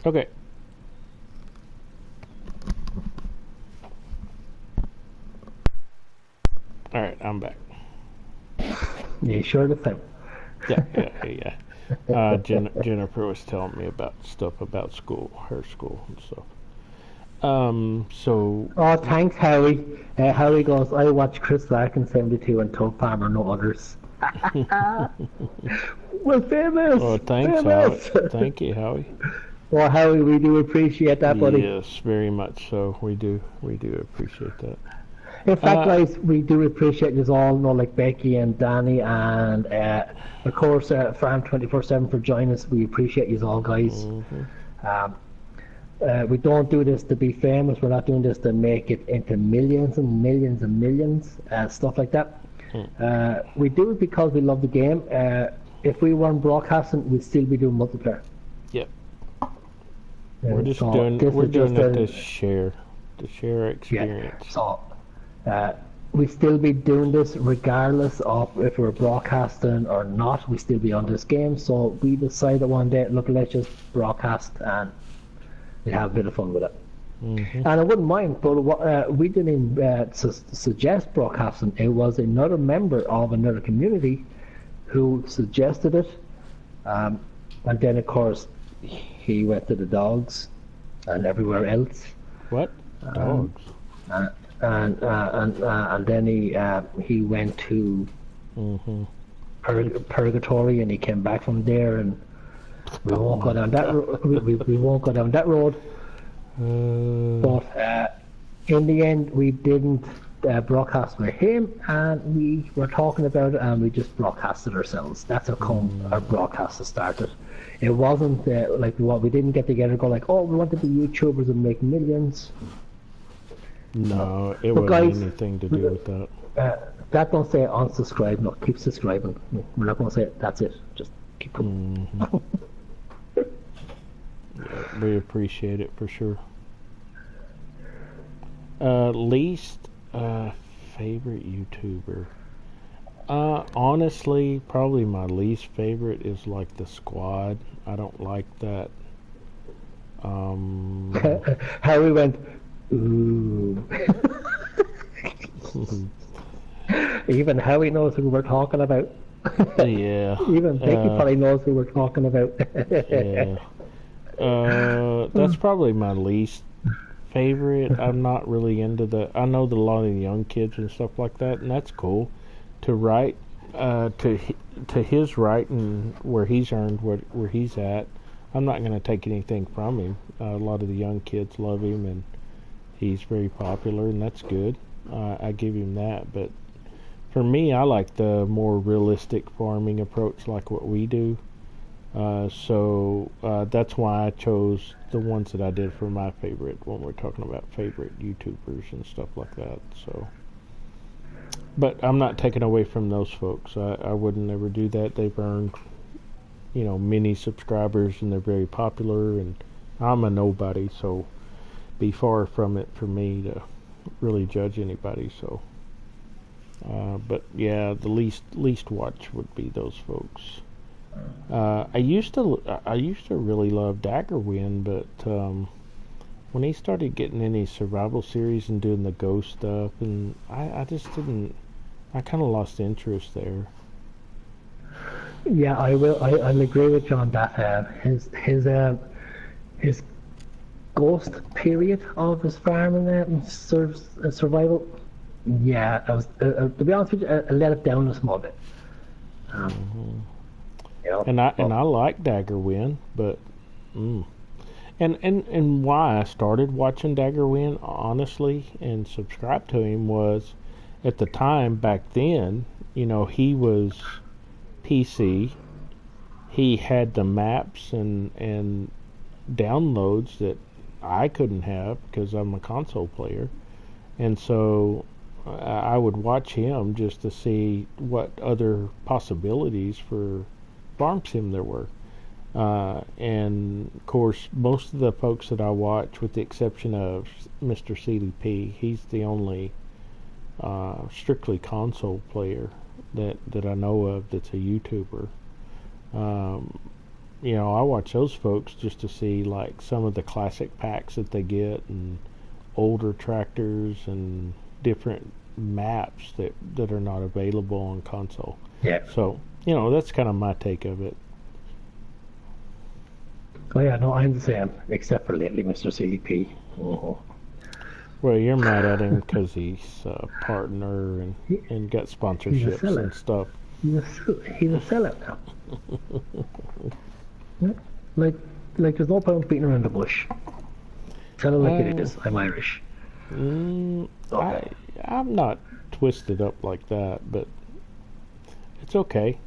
Okay. All right, I'm back. You sure the thing? Yeah. Jennifer was telling me about stuff about school, her school and stuff. So. Oh, thanks, Howie. Howie goes, I watch Chris Larkin 72 and Tubbfarmer, no others. We're famous. Oh, thanks, famous. Howie. Thank you, Howie. Well, Howie, we do appreciate that, buddy. Yes, very much so. We do appreciate that. In fact, guys, we do appreciate you all, like Becky and Danny and, of course, Farm 24/7 for joining us. We appreciate you all, guys. We don't do this to be famous. We're not doing this to make it into millions and millions and millions, stuff like that. We do it because we love the game. If we weren't broadcasting, we'd still be doing multiplayer. Yep. We're just doing it to share experience. Yeah. So we still be doing this regardless of if we're broadcasting or not. We still be on this game. So we decided one day, look, let's just broadcast and we have a bit of fun with it. And I wouldn't mind, but we didn't suggest broadcasting. It was another member of another community who suggested it, and then of course he went to the dogs and everywhere else. What? Dogs? And then he went to purgatory, and he came back from there, and we won't go down that we won't go down that road. But in the end, we didn't broadcast with him, and we were talking about it, and we just broadcasted ourselves. That's how our broadcast started. It wasn't like we didn't get together and go like, oh, we want to be YouTubers and make millions. No, it wasn't anything to do with that. That don't say unsubscribe. No, keep subscribing. We're not going to say that's it. Just Keep going. Yeah, we appreciate it for sure. Least favorite YouTuber. Honestly, probably my least favorite is like the Squad. I don't like that. Harry went, ooh. Even Harry knows who we're talking about. Yeah. Even Becky probably knows who we're talking about. Yeah. That's probably my least favorite. I'm not really into I know that a lot of the young kids and stuff like that, and that's cool. To write, to his right and where he's earned where he's at. I'm not going to take anything from him. A lot of the young kids love him, and he's very popular, and that's good. I give him that. But for me, I like the more realistic farming approach, like what we do. So that's why I chose the ones that I did for my favorite when we're talking about favorite YouTubers and stuff like that. So, but I'm not taking away from those folks. I wouldn't ever do that. They've earned, many subscribers, and they're very popular, and I'm a nobody, so be far from it for me to really judge anybody. So, but yeah, the least watch would be those folks. I used to really love Daggerwind, but when he started getting in his survival series and doing the ghost stuff, and I just didn't. I kind of lost interest there. Yeah, I'll agree with you on that. His ghost period of his farming and survival. Yeah, that was to be honest with you, I let it down a small bit. And I like Daggerwind, but and why I started watching Daggerwind honestly and subscribed to him was at the time back then, he was PC. He had the maps and downloads that I couldn't have because I'm a console player, and so I would watch him just to see what other possibilities for farm sim there were. And of course, most of the folks that I watch, with the exception of Mr. CDP, he's the only strictly console player that I know of that's a YouTuber. I watch those folks just to see like some of the classic packs that they get and older tractors and different maps that are not available on console. Yeah. So, that's kind of my take of it. Oh yeah, no, I'm the same, except for lately, Mr. CDP. Oh. Well, you're mad at him because he's a partner and got sponsorships and stuff. He's a sellout now. Yeah, like there's no point beating around the bush. Tell it like it is. I'm Irish. Okay. I'm not twisted up like that, but it's okay.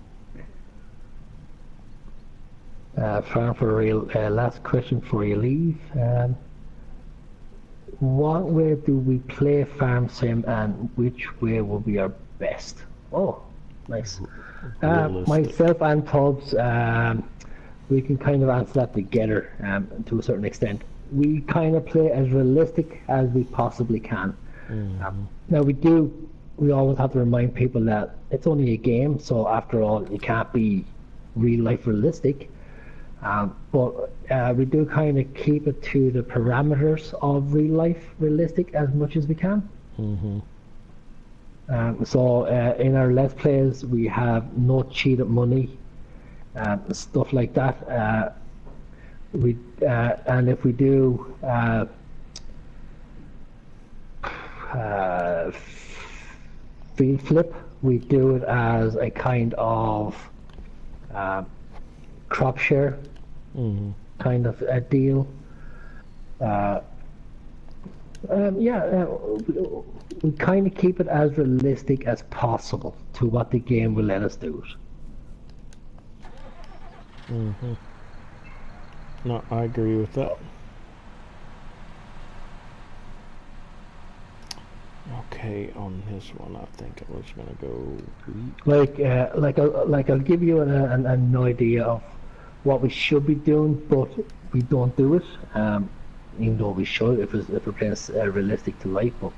Farm for real. Last question before you leave. What way do we play farm sim, and which way will be our best? Oh, nice. Myself and Tubbs, we can kind of answer that together to a certain extent. We kind of play as realistic as we possibly can. Now we always have to remind people that it's only a game, so after all, you can't be real life realistic. But we do kind of keep it to the parameters of real life realistic as much as we can. So in our Let's Plays, we have no cheated money, stuff like that. And if we do field flip, we do it as a kind of crop share kind of a deal. We kind of keep it as realistic as possible to what the game will let us do it. No, I agree with that. Okay, on this one, I think I was gonna go wheat. Like I'll give you an idea of what we should be doing, but we don't do it. Even though we should, if we're playing realistic to life, but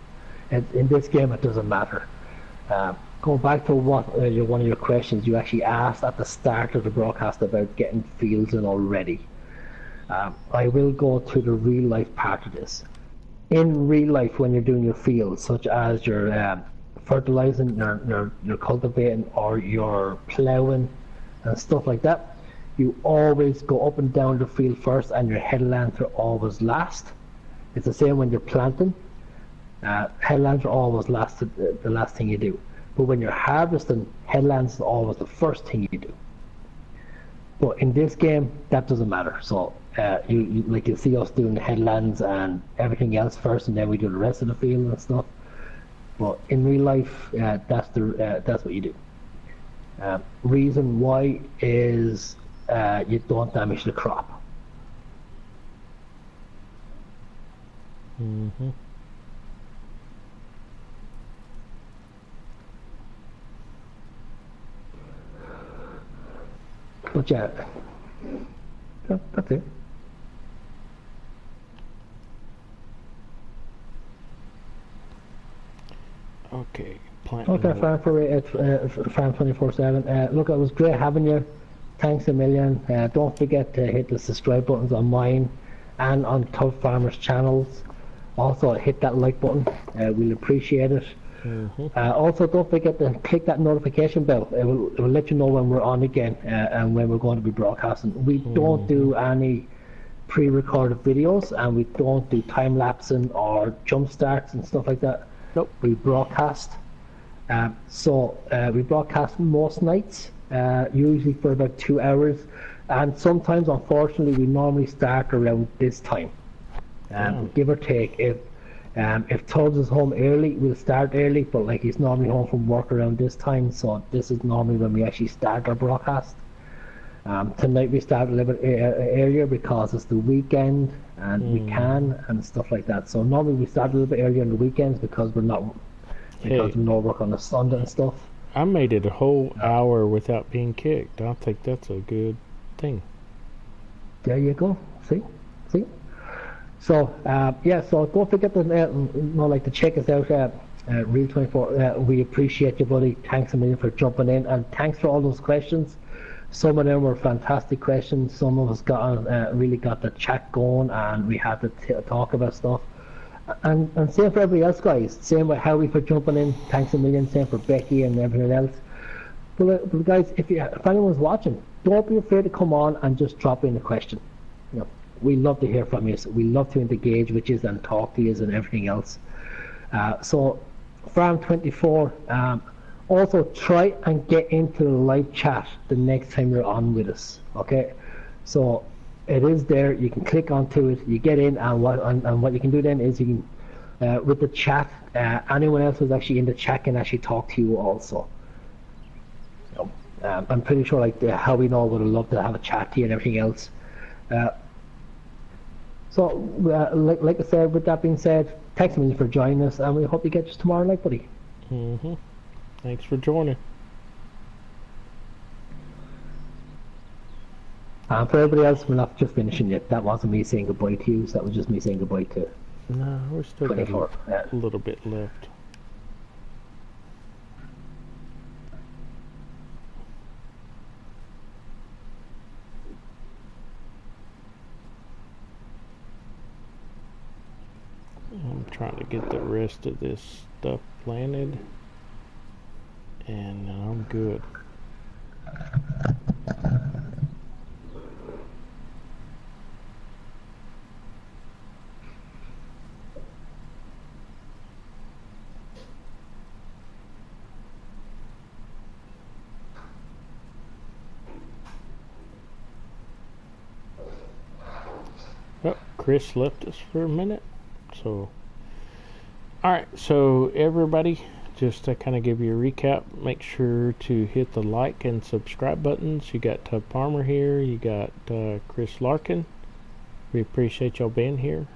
in this game it doesn't matter. Going back to what one of your questions you actually asked at the start of the broadcast about getting fields in already. I will go to the real life part of this. In real life, when you're doing your fields, such as your fertilizing, your cultivating, or your ploughing and stuff like that, you always go up and down the field first, and your headlands are always last. It's the same when you're planting. Headlands are always the last thing you do. But when you're harvesting, headlands is always the first thing you do. But in this game, that doesn't matter. So you see us doing the headlands and everything else first, and then we do the rest of the field and stuff. But in real life, that's what you do. Reason why is you don't damage the crop. Mm-hmm. But yeah, that's it. Okay, plant. Okay, Farm 24/7. Look, it was great having you. Thanks a million. Don't forget to hit the subscribe buttons on mine and on Tubbfarmer's channels. Also, hit that like button. We'll appreciate it. Mm-hmm. Also, don't forget to click that notification bell. It will let you know when we're on again and when we're going to be broadcasting. We don't do any pre-recorded videos, and we don't do time-lapsing or jump starts and stuff like that. Nope. We broadcast. We broadcast most nights, usually for about 2 hours, and sometimes, unfortunately, we normally start around this time, give or take. If Tubbs is home early, we'll start early, but like he's normally home from work around this time, so this is normally when we actually start our broadcast. Tonight we start a little bit earlier because it's the weekend and we can and stuff like that. So normally we start a little bit earlier on the weekends because we don't work on the Sunday and stuff. I made it a whole hour without being kicked. I think that's a good thing. There you go. See. So so don't forget to check us out. Real 24. We appreciate you, buddy. Thanks a million for jumping in, and thanks for all those questions. Some of them were fantastic questions. Some of us really got the chat going, and we had to talk about stuff. And same for everybody else, guys. Same with Howie for jumping in. Thanks a million. Same for Becky and everything else. But guys, if anyone's watching, don't be afraid to come on and just drop in a question. We love to hear from you. We love to engage with you and talk to you and everything else. So, Farm 24. Also, try and get into the live chat the next time you're on with us. Okay, so it is there. You can click onto it. You get in, and what you can do then is you can with the chat. Anyone else who's actually in the chat can actually talk to you also. I'm pretty sure Howie and all would have loved to have a chat to you and everything else. So, like I said, with that being said, thanks a million for joining us, and we hope you get us tomorrow night, buddy. Mm-hmm. Thanks for joining. And for everybody else, we're not just finishing yet. That wasn't me saying goodbye to you. That was just me saying goodbye to. No, we're still got a little bit left. I'm trying to get the rest of this stuff planted, and I'm good. Oh, Chris left us for a minute. So, alright, so everybody, just to kind of give you a recap, make sure to hit the like and subscribe buttons. You got Tubbfarmer here, you got Chris Larkin. We appreciate y'all being here.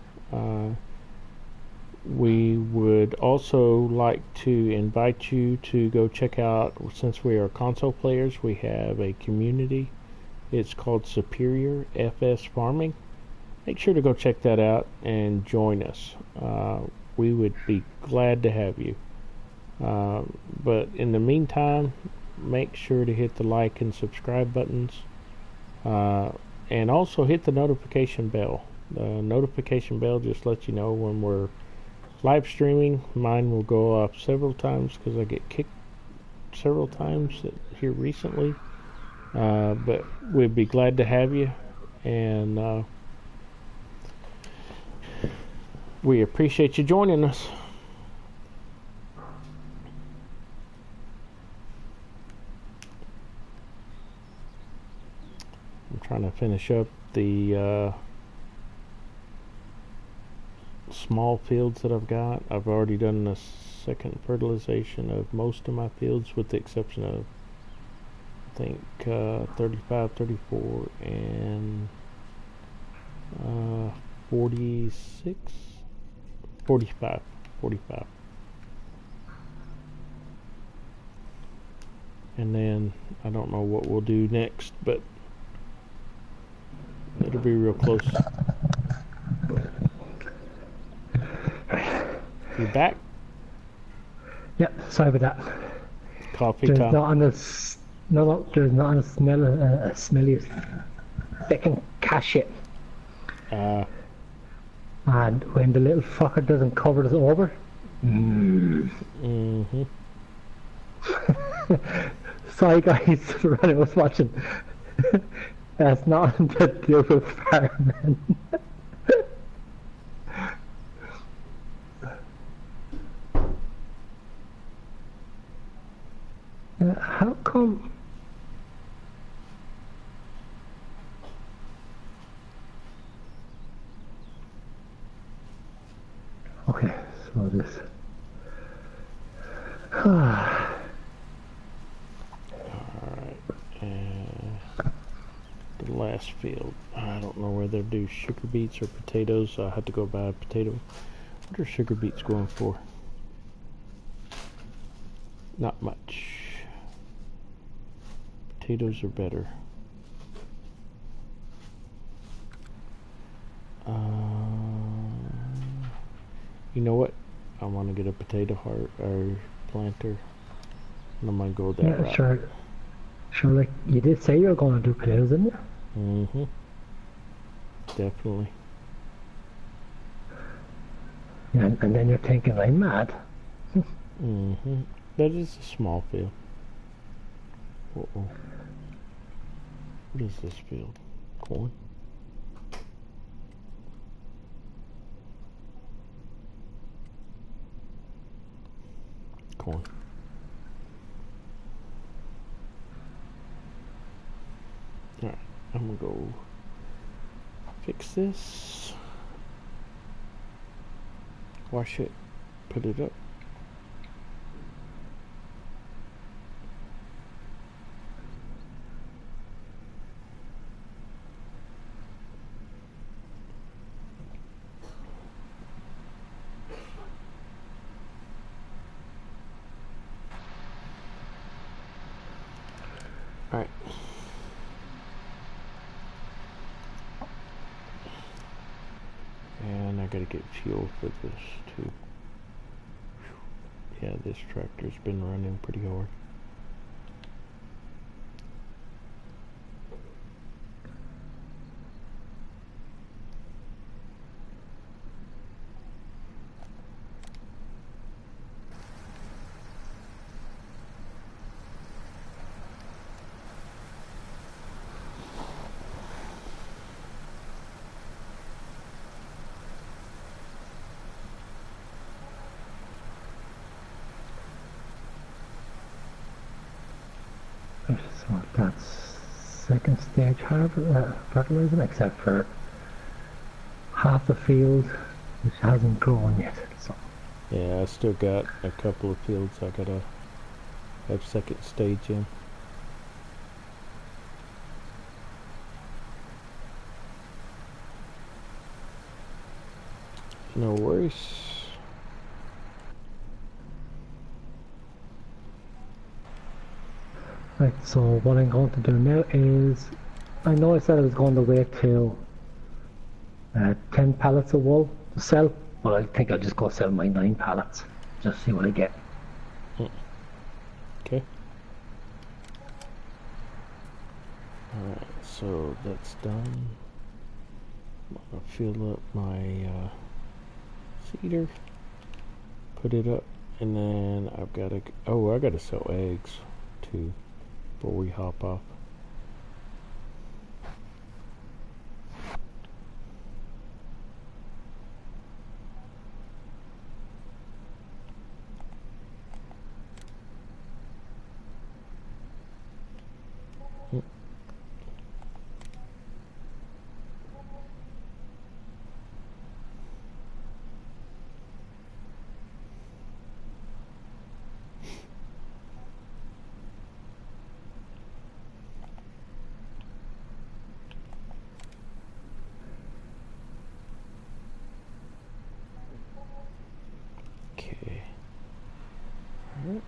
We would also like to invite you to go check out, since we are console players, we have a community. It's called Superior FS Farming. Make sure to go check that out and join us. We would be glad to have you. But in the meantime, make sure to hit the like and subscribe buttons. And also hit the notification bell. The notification bell just lets you know when we're live streaming. Mine will go off several times because I get kicked several times here recently. But we'd be glad to have you, and we appreciate you joining us. I'm trying to finish up the small fields that I've got. I've already done the second fertilization of most of my fields, with the exception of, I think, 35, 34, and 46, 45. And then I don't know what we'll do next, but it'll be real close. You back? Yep, sorry about that. Coffee There's time. not on this. No, there's not on a smelly second cat shit. And when the little fucker doesn't cover us over. Sorry guys, for I was watching. That's not to do with farming. How come? Okay, so this. Alright. The last field. I don't know whether to do sugar beets or potatoes, so I had to go buy a potato. What are sugar beets going for? Not much. Potatoes are better. You know what? I want to get a potato heart or planter, and I'm gonna go that route. Sure. Sure, like you did say you were going to do potatoes, didn't you? Definitely. Yeah, and then you're thinking I'm mad. That is a small field. Uh-oh. What is this field? Corn? Corn. Alright, I'm gonna go fix this. Wash it. Put it up. Alright. And I gotta get fuel for this too. Yeah, this tractor's been running pretty hard. So that's second stage fertilizing, except for half the field which hasn't grown yet. So Yeah, I still got a couple of fields I gotta have second stage in. No worries. Right, so what I'm going to do now is, I know I said I was going to wait till 10 pallets of wool to sell, but I think I'll just go sell my 9 pallets, just see what I get. Okay. Alright, so that's done. I'm gonna fill up my cedar, put it up, and then I've got to, I gotta sell eggs too before we hop off. Okay. Alright.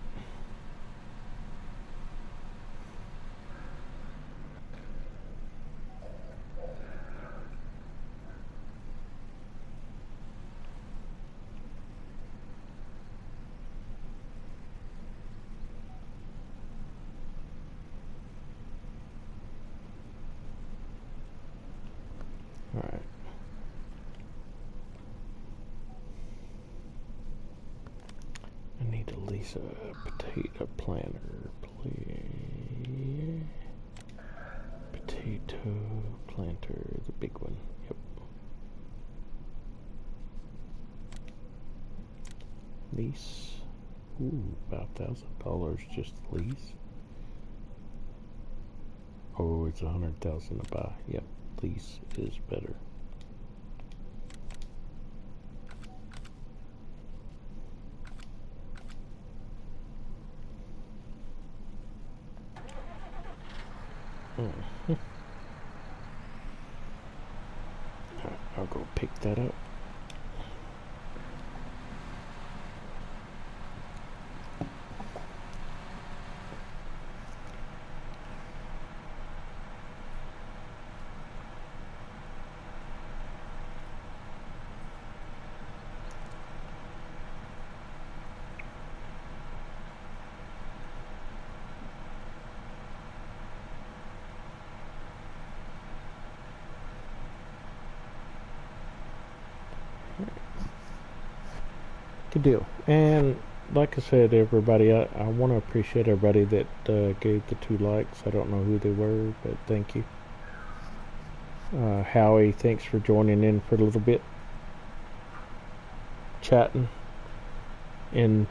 Alright. I need to lease a potato planter, please. Potato planter, the big one. Yep. Lease. Ooh, about $1,000 just lease. Oh, it's 100,000 to buy. Yep, lease is better. Alright, I'll go pick that up. Good deal. And like I said, everybody, I want to appreciate everybody that gave the 2 likes. I don't know who they were, but thank you. Howie, thanks for joining in for a little bit, chatting. And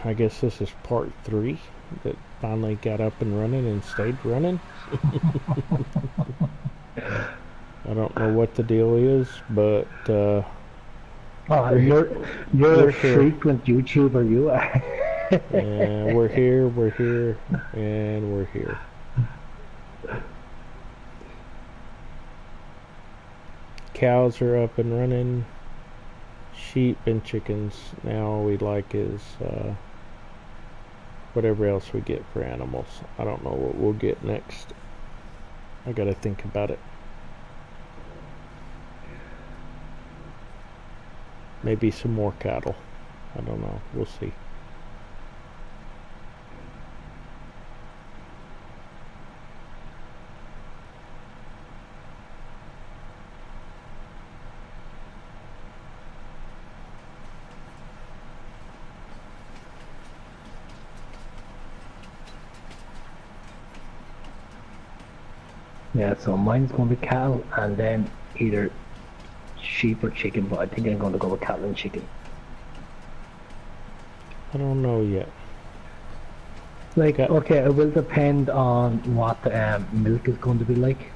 I guess this is part 3 that finally got up and running and stayed running. I don't know what the deal is, but you're a frequent YouTuber, you are. And we're here, and we're here. Cows are up and running. Sheep and chickens. Now all we like is whatever else we get for animals. I don't know what we'll get next. I gotta think about it. Maybe some more cattle. I don't know. We'll see. Yeah, so mine's going to be cattle and then either sheep or chicken, but I think I'm going to go with cattle and chicken. I don't know yet. Like, okay, it will depend on what the milk is going to be like.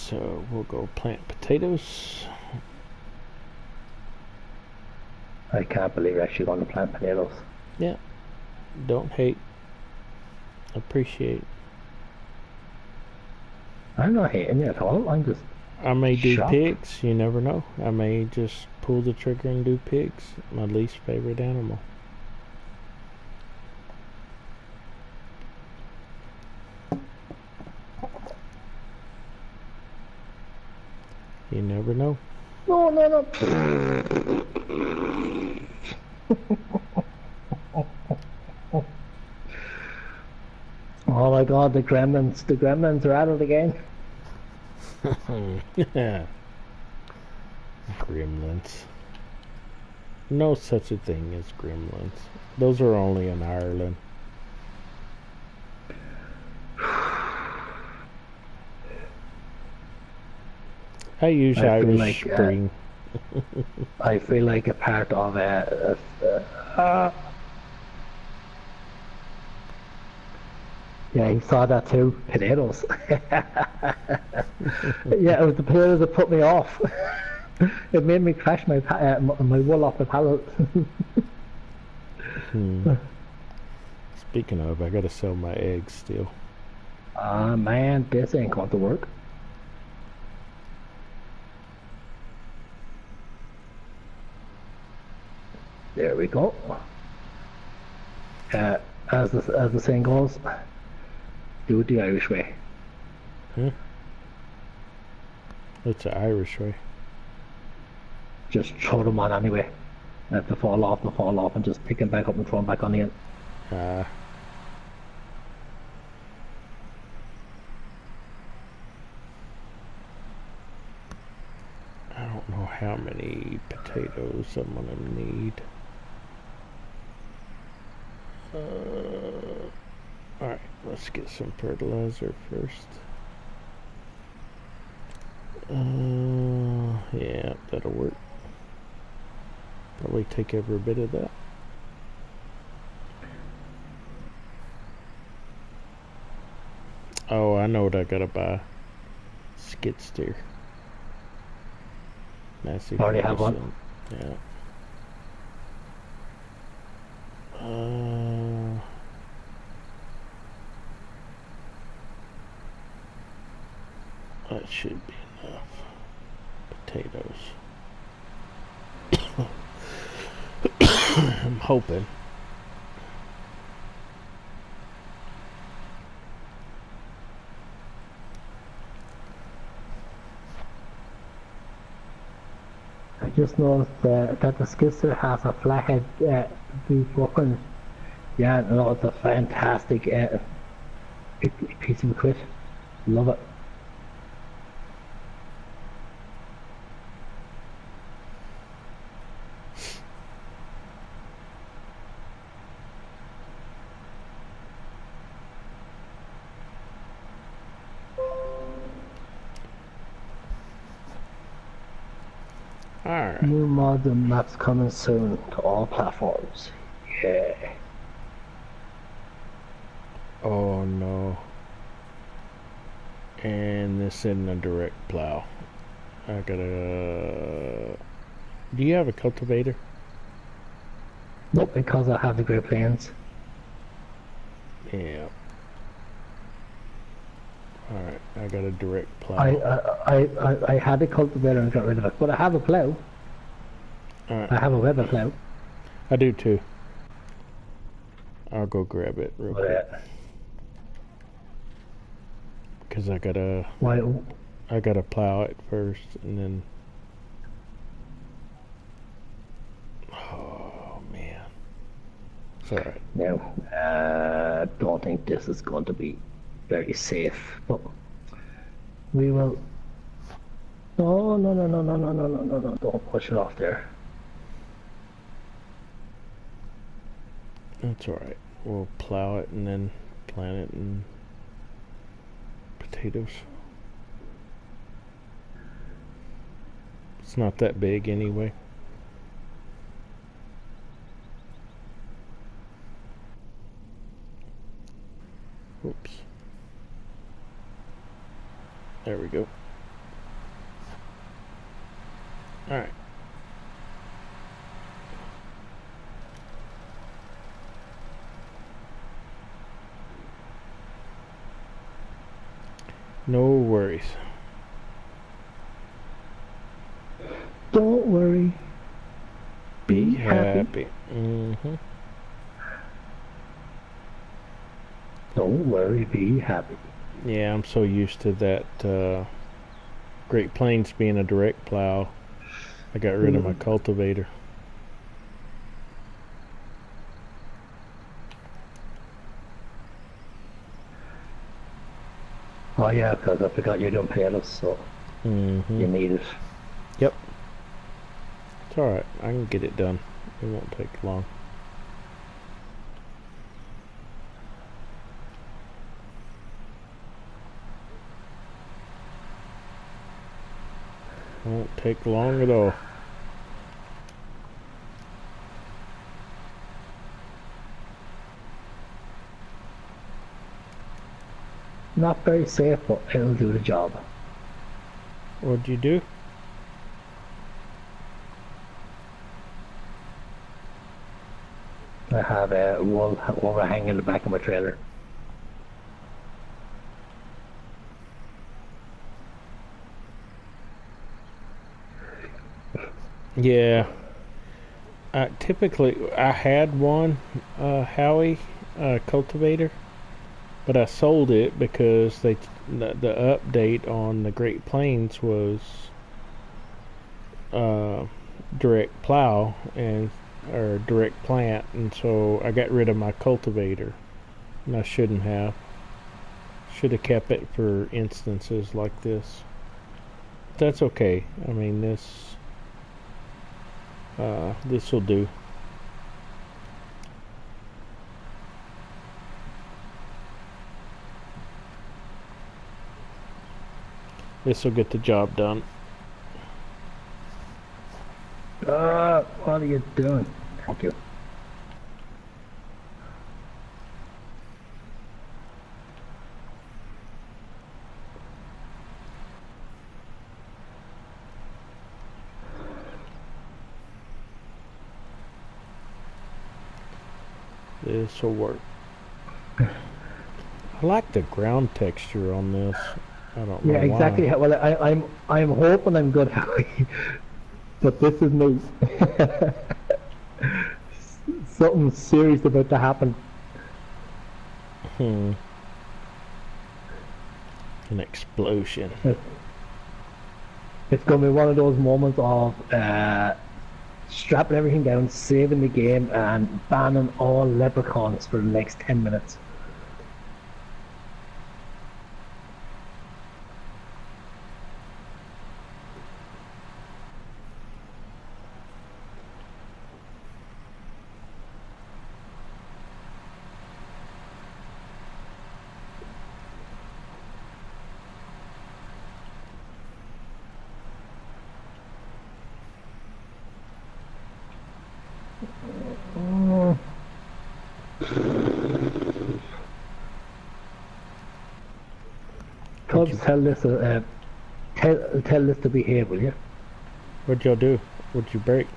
so we'll go plant potatoes. I can't believe you're actually going to plant potatoes. Yeah, don't hate, appreciate. I'm not hating you at all. I'm just I may do shocked. pigs, you never know. I may just pull the trigger and do pigs, my least favorite animal. You never know. No, no, no. Oh my God, the gremlins are at it again. Gremlins. No such a thing as gremlins. Those are only in Ireland. I use Irish Spring. I feel like a part of yeah, he saw that too. Potatoes. Yeah, it was the potatoes that put me off. It made me crash my wool off the pallet. Speaking of, I gotta sell my eggs still. Ah man, this ain't going to work. There we go. As the saying goes, do it the Irish way. It's the Irish way. Just throw them on anyway. If they fall off, they fall off, and just pick them back up and throw them back on again. I don't know how many potatoes I'm gonna need. Alright, let's get some fertilizer first. Yeah, that'll work. Probably take every bit of that. Oh, I know what I gotta buy. Skid steer. Massive. Already have one. Yeah. That should be enough. Potatoes. I'm hoping. I just noticed that the skisser has a flathead V4. Yeah, no, it's a fantastic piece of equipment. Love it. Alright. New mods and maps coming soon to all platforms. Yeah. Oh no. And this isn't a direct plow. I gotta... Do you have a cultivator? Nope, because I have the Great Plains. Yeah. Alright, I got a direct plow. I had a cultivator and got rid of it, but I have a plow. Alright. I have a weather plow. I do too. I'll go grab it real quick. Because I gotta plow it first and then... Oh man. It's alright. No, I don't think this is going to be very safe, but we will... No, no, no, no, no, no, no, no, no, no, don't push it off there. That's alright. We'll plow it and then plant it in potatoes. It's not that big anyway. Oops. There we go. Alright. No worries. Don't worry. Be happy. Mm-hmm. Don't worry, be happy. Yeah, I'm so used to that Great Plains being a direct plow. I got rid of my cultivator. Oh yeah, because I forgot you're doing potatoes, so you need it. Yep. It's alright. I can get it done. It won't take long. Won't take long at all. Not very safe, but it'll do the job. What'd you do? I have a wool overhang in the back of my trailer. Yeah. Typically, I had one Howie cultivator, but I sold it because the update on the Great Plains was direct plow or direct plant, and so I got rid of my cultivator, and I shouldn't have. Should have kept it for instances like this. That's okay. I mean, this will do. This will get the job done. What are you doing? Thank you. This will work. I like the ground texture on this. I don't know Yeah, exactly. why. Well, I'm hoping I'm good, Howie, but this is me. Something serious about to happen. An explosion. It's going to be one of those moments of strapping everything down, saving the game, and banning all leprechauns for the next 10 minutes. Tubbs, tell this to behave, will you? What'd y'all do? What'd you break?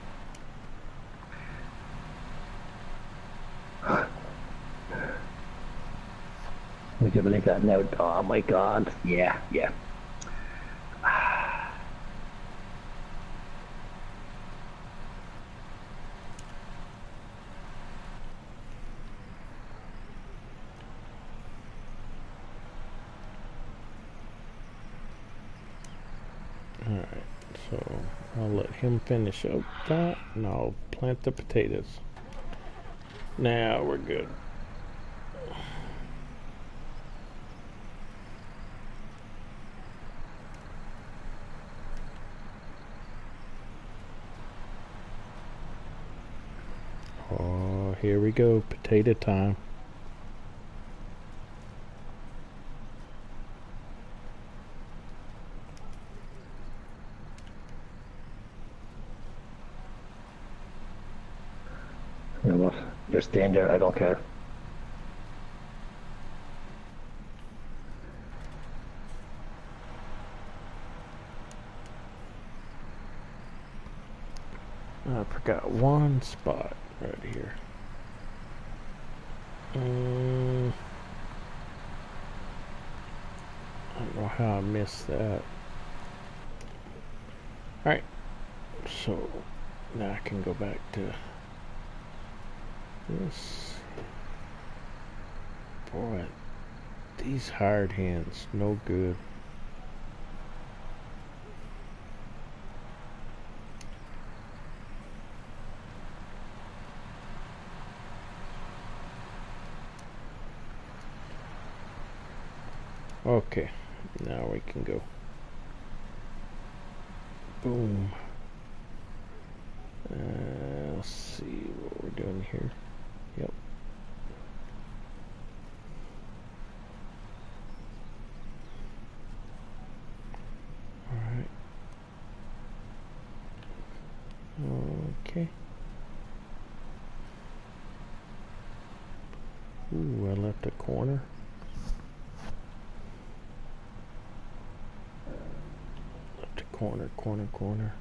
Would you believe that now? Oh my god. Yeah. Alright, so I'll let him finish up that, and I'll plant the potatoes. Now we're good. Oh, here we go, potato time. You know what? You're staying there, I don't care. I forgot one spot right here. I don't know how I missed that. Alright, so now I can go back to this. Boy, these hired hands, no good. Okay, now we can go. Boom. Let's see what we're doing here. Yep. Alright. Okay. Ooh, I left a corner. Corner.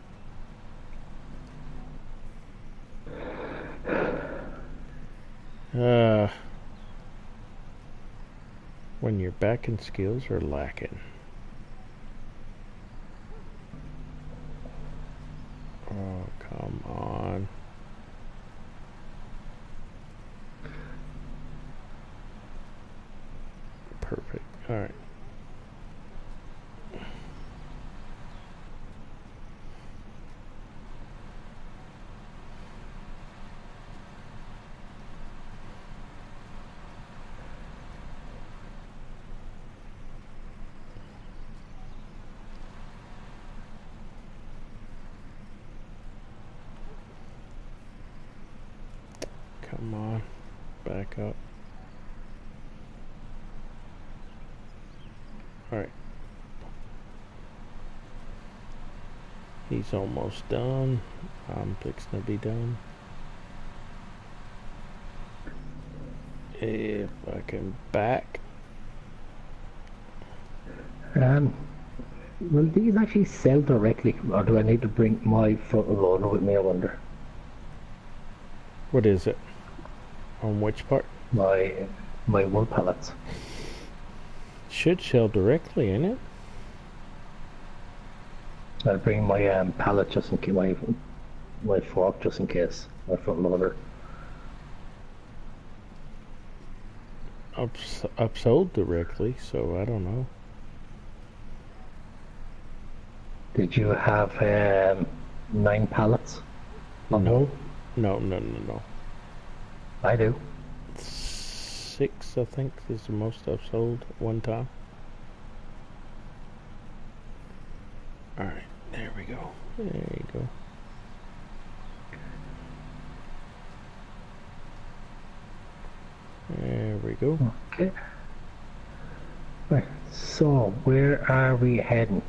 When your backing skills are lacking. Oh, come on. Perfect. All right. Come on, back up. Alright. He's almost done. I'm fixing to be done. If I can back. Will these actually sell directly, or do I need to bring my front loader with me, I wonder? What is it? On which part? My wool pallets. Should sell directly, ain't it? I'll bring my pallet just in case, my fork just in case, my front loader. Upsold directly, so I don't know. Did you have 9 pallets? No. No. I do. 6, I think, is the most I've sold at one time. Alright, there we go. There you go. There we go. Okay. Right, so where are we heading?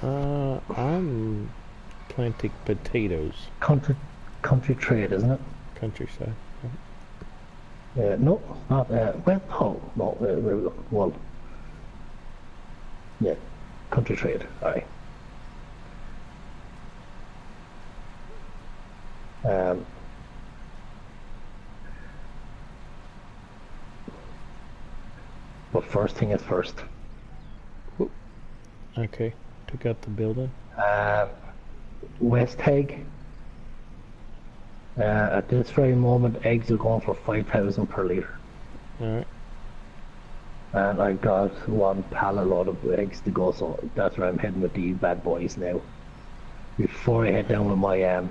I'm planting potatoes. Country trade, isn't it? Countryside. No, not, well, no, well, yeah, country trade, aye. But first thing is first. Whoop. Okay, took out the building. West egg. At this very moment, eggs are going for 5,000 per litre. Alright. And I got 1 pallet load of eggs to go, so that's where I'm heading with these bad boys now. Before I head down with my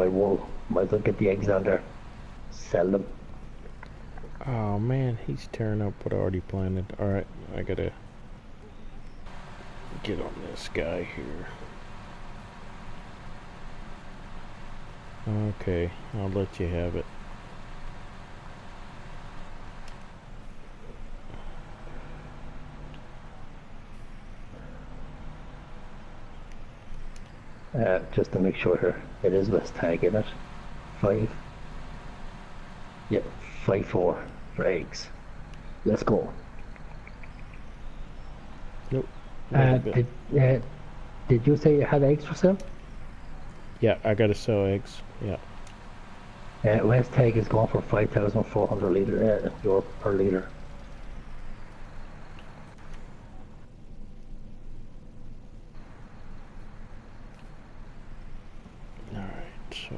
wool, might as well get the eggs down there, sell them. Oh man, he's tearing up what I already planted. Alright, I gotta get on this guy here. Okay, I'll let you have it. Just to make sure here, it is West tag in it. 5. Yep, 5-4 for eggs. Let's go. Nope. Never been. Did you say you had eggs for sale? Yeah, I gotta sell eggs. Yeah. West Egg is going for 5,400 euro per litre. Alright, so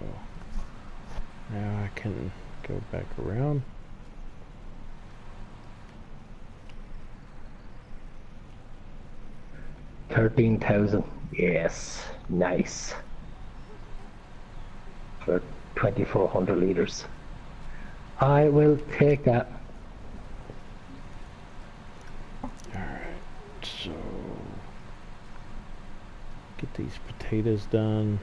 now I can go back around. $13,000. Yes, nice. For 2,400 litres. I will take that. Alright, so get these potatoes done.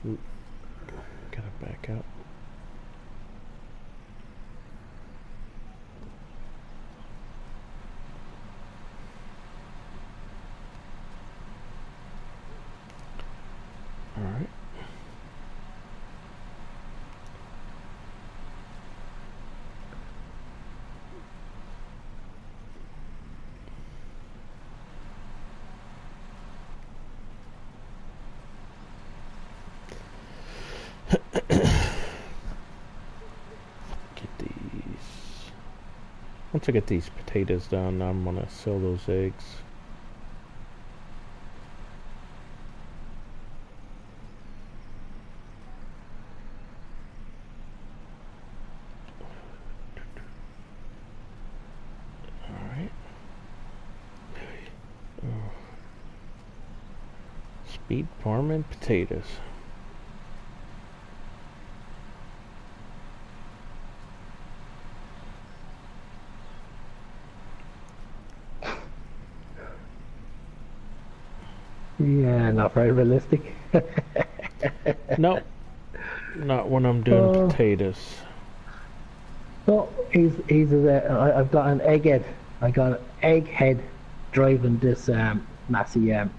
Oop, gotta back up. All right. Once I get these potatoes done, I'm gonna sell those eggs. Alright. Oh. Speed farming potatoes. Yeah, not very realistic. Nope. Not when I'm doing potatoes. No, I've got an egghead. I got an egghead driving this Massey. I'm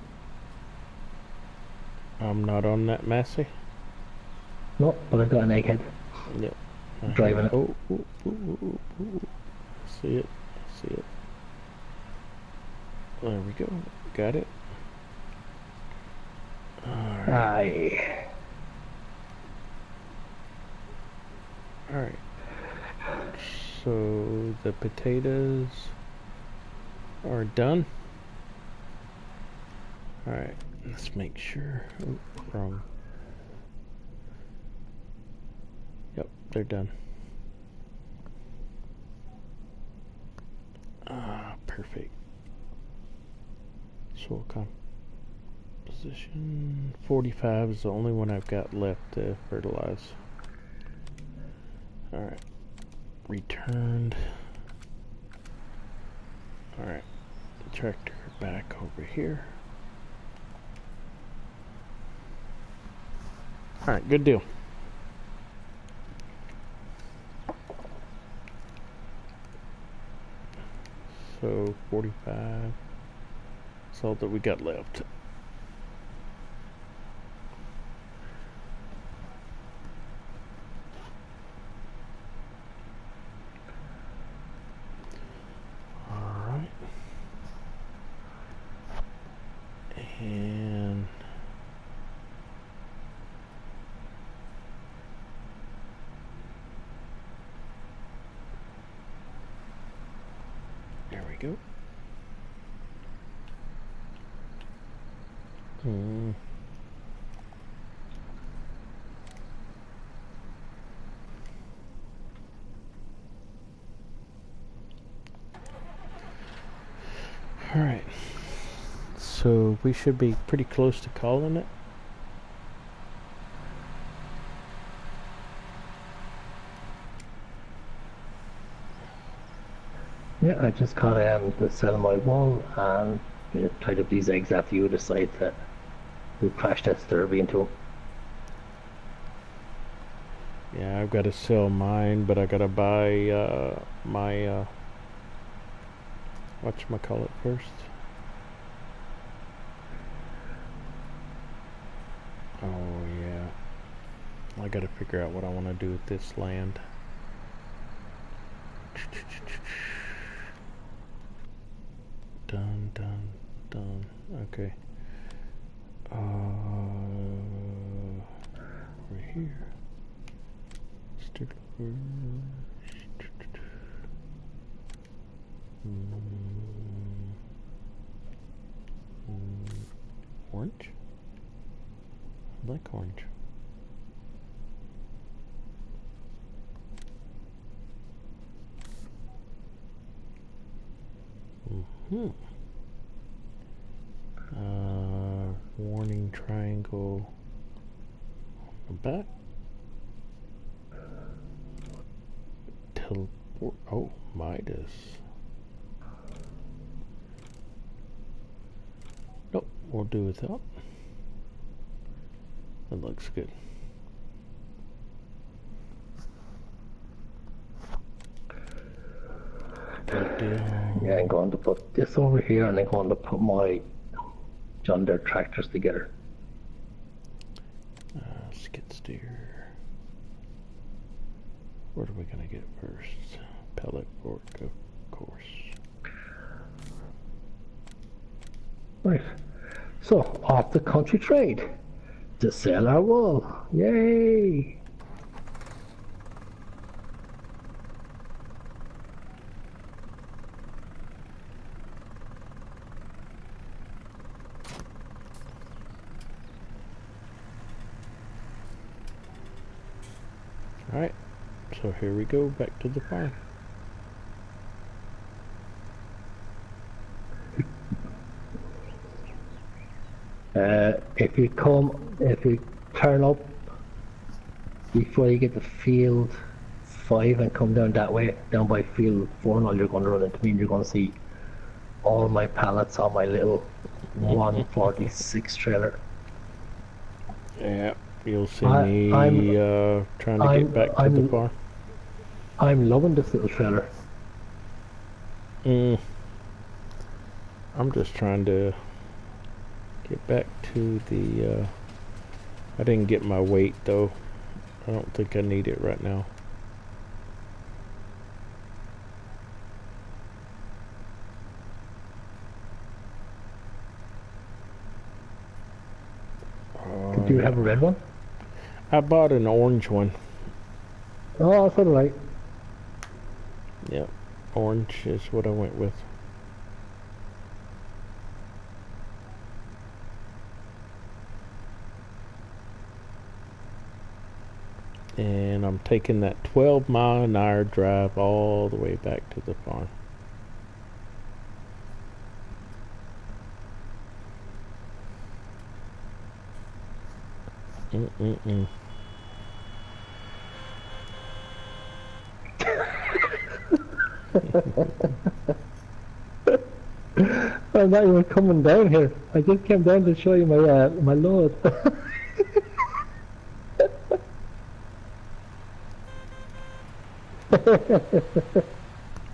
not on that Massey. No, but I've got an egghead. Yep. Driving it. Oh, see it. See it. There we go. Got it. Aye. Alright. So the potatoes are done. Alright, let's make sure. Oh, wrong. Yep, they're done. Ah, perfect. Soil composition 45 is the only one I've got left to fertilize. Alright. Returned. Alright. The tractor back over here. Alright, good deal. So 45. That's all that we got left. Alright. And there we go. Alright, so we should be pretty close to calling it. Yeah, I just caught the cell my wall and tied up these eggs after you decide that we crashed that derby into them. Yeah, I've got to sell mine, but I got to buy my whatchamacallit first. Oh yeah, I got to figure out what I want to do with this land. Done, done, done. Okay. Right here. Orange? I like orange. Warning triangle on the back. Teleport. Oh, Midas. Nope, we'll do without. That looks good. Yeah, I'm going to put this over here, and I'm going to put my John Deere tractors together. Skid steer. What are we gonna get first? Pellet fork, of course. Right. So, off the country trade to sell our wool. Yay! Alright, so here we go, back to the farm. If you turn up before you get to field 5 and come down that way, down by field 4, and all you're going to run into me, and you're going to see all my pallets on my little 146 trailer. Yeah, you'll see me trying to get back to the farm. I'm loving this little trailer. I'm just trying to get back to the I didn't get my weight though. I don't think I need it right now. Did you have a red one? I bought an orange one. Oh, that's all right. Yep, orange is what I went with. And I'm taking that 12-mile-an-hour drive all the way back to the farm. I thought you were coming down here. I just came down to show you my my load.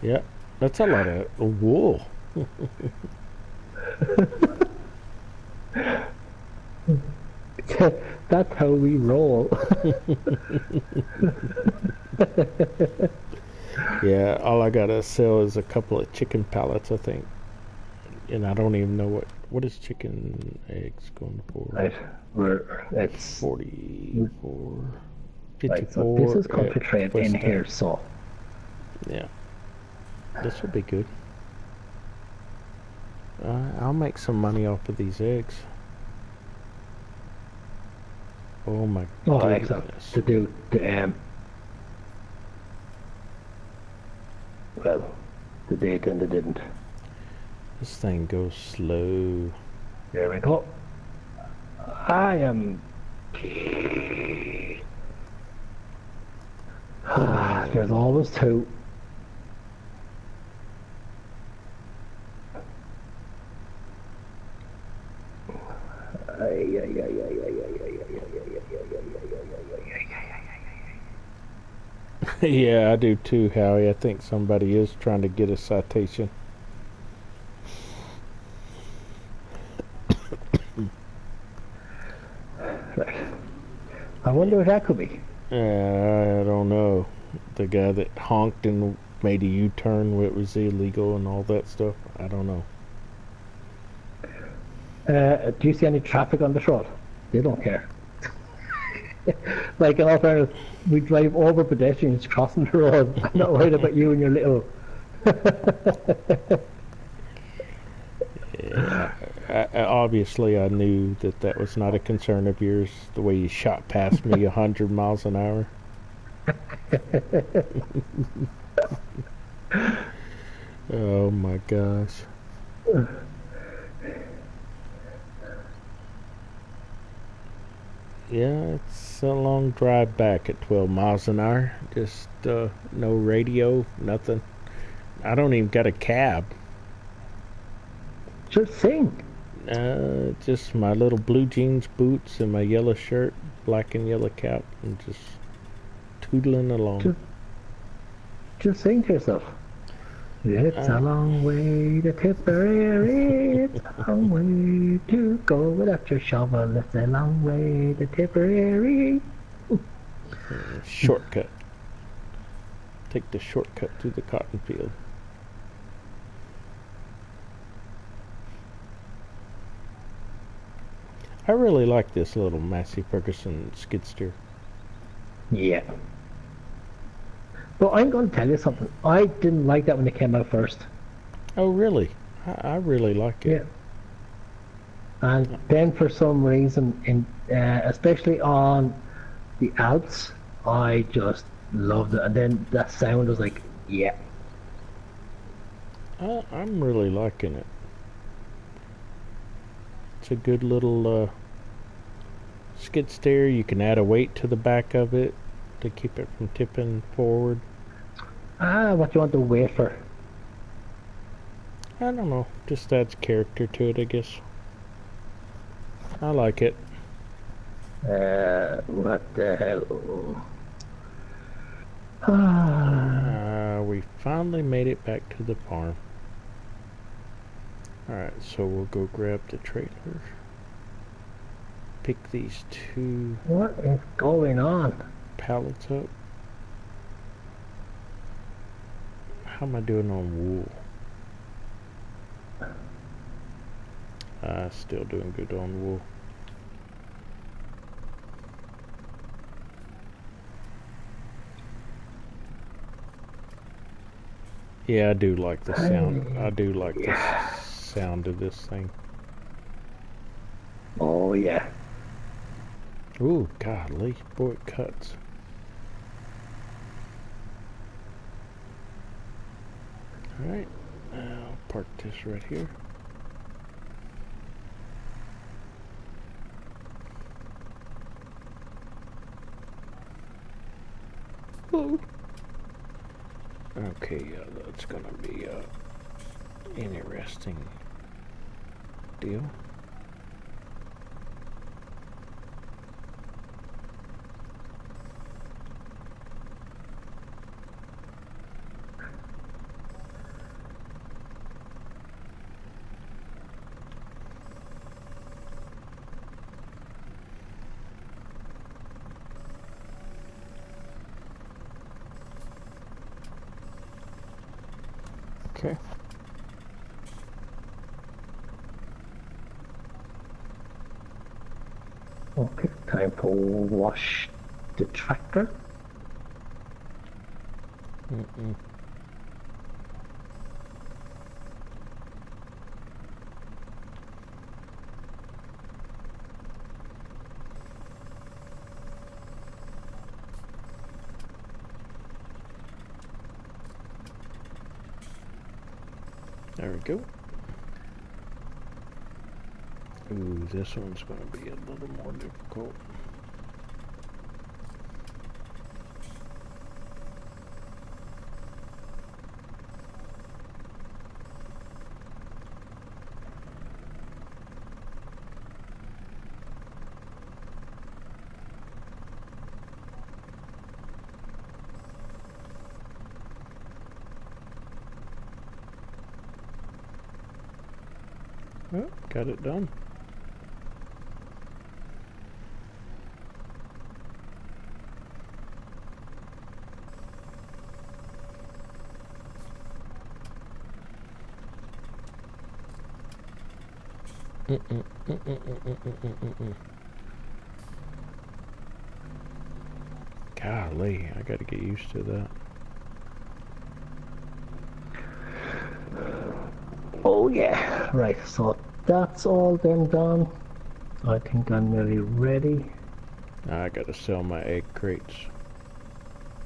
Yeah, that's a lot of wool. That's how we roll. Yeah, all I gotta sell is a couple of chicken pallets, I think. And I don't even know what is chicken eggs going for. Right, it's 44, 54. Right, so this is country trade in here, so yeah, this will be good. I'll make some money off of these eggs. Oh my goodness. Excellent. To do the well, the did and the didn't. This thing goes slow. There we go. I am. There's always two. Yeah, I do too, Howie. I think somebody is trying to get a citation. Right. I wonder what that could be. I don't know. The guy that honked and made a U-turn where it was illegal and all that stuff. I don't know. Do you see any traffic on this road? They don't care. Like in all fairness, we drive over pedestrians crossing the road. I'm not worried about you and your little. Yeah, obviously, I knew that that was not a concern of yours. The way you shot past me 100 miles an hour. Oh my gosh. Yeah, it's a long drive back at 12 miles an hour. Just no radio, nothing. I don't even got a cab. Just sing. Just my little blue jeans boots and my yellow shirt, black and yellow cap, and just tootling along. Just sing to yourself. It's a long way to Tipperary, it's a long way to go without your shovel, it's a long way to Tipperary. Shortcut. Take the shortcut through the cotton field. I really like this little Massey Ferguson skid steer. Yeah. But I'm going to tell you something. I didn't like that when it came out first. Oh, really? I really like it. Yeah. And then for some reason, especially on the Alps, I just loved it. And then that sound was like, yeah. I'm really liking it. It's a good little skid steer. You can add a weight to the back of it to keep it from tipping forward. What do you want to wait for? I don't know. Just adds character to it, I guess. I like it. What the hell? We finally made it back to the farm. Alright, so we'll go grab the trailer. Pick these two What is going on? pallets up. How am I doing on wool? Still doing good on wool. Yeah, I do like the sound. I do like the sound of this thing. Oh yeah. Ooh, golly, boy, it cuts. Alright, I'll park this right here. Ooh. Okay, that's gonna be an interesting deal. Okay. Okay, time to wash the tractor. Mm-mm. There we go. Ooh, this one's going to be a little more difficult. Well, got it done. Golly, I gotta get used to that. Oh yeah, right, so that's all then done. I think I'm nearly ready. I gotta sell my egg crates.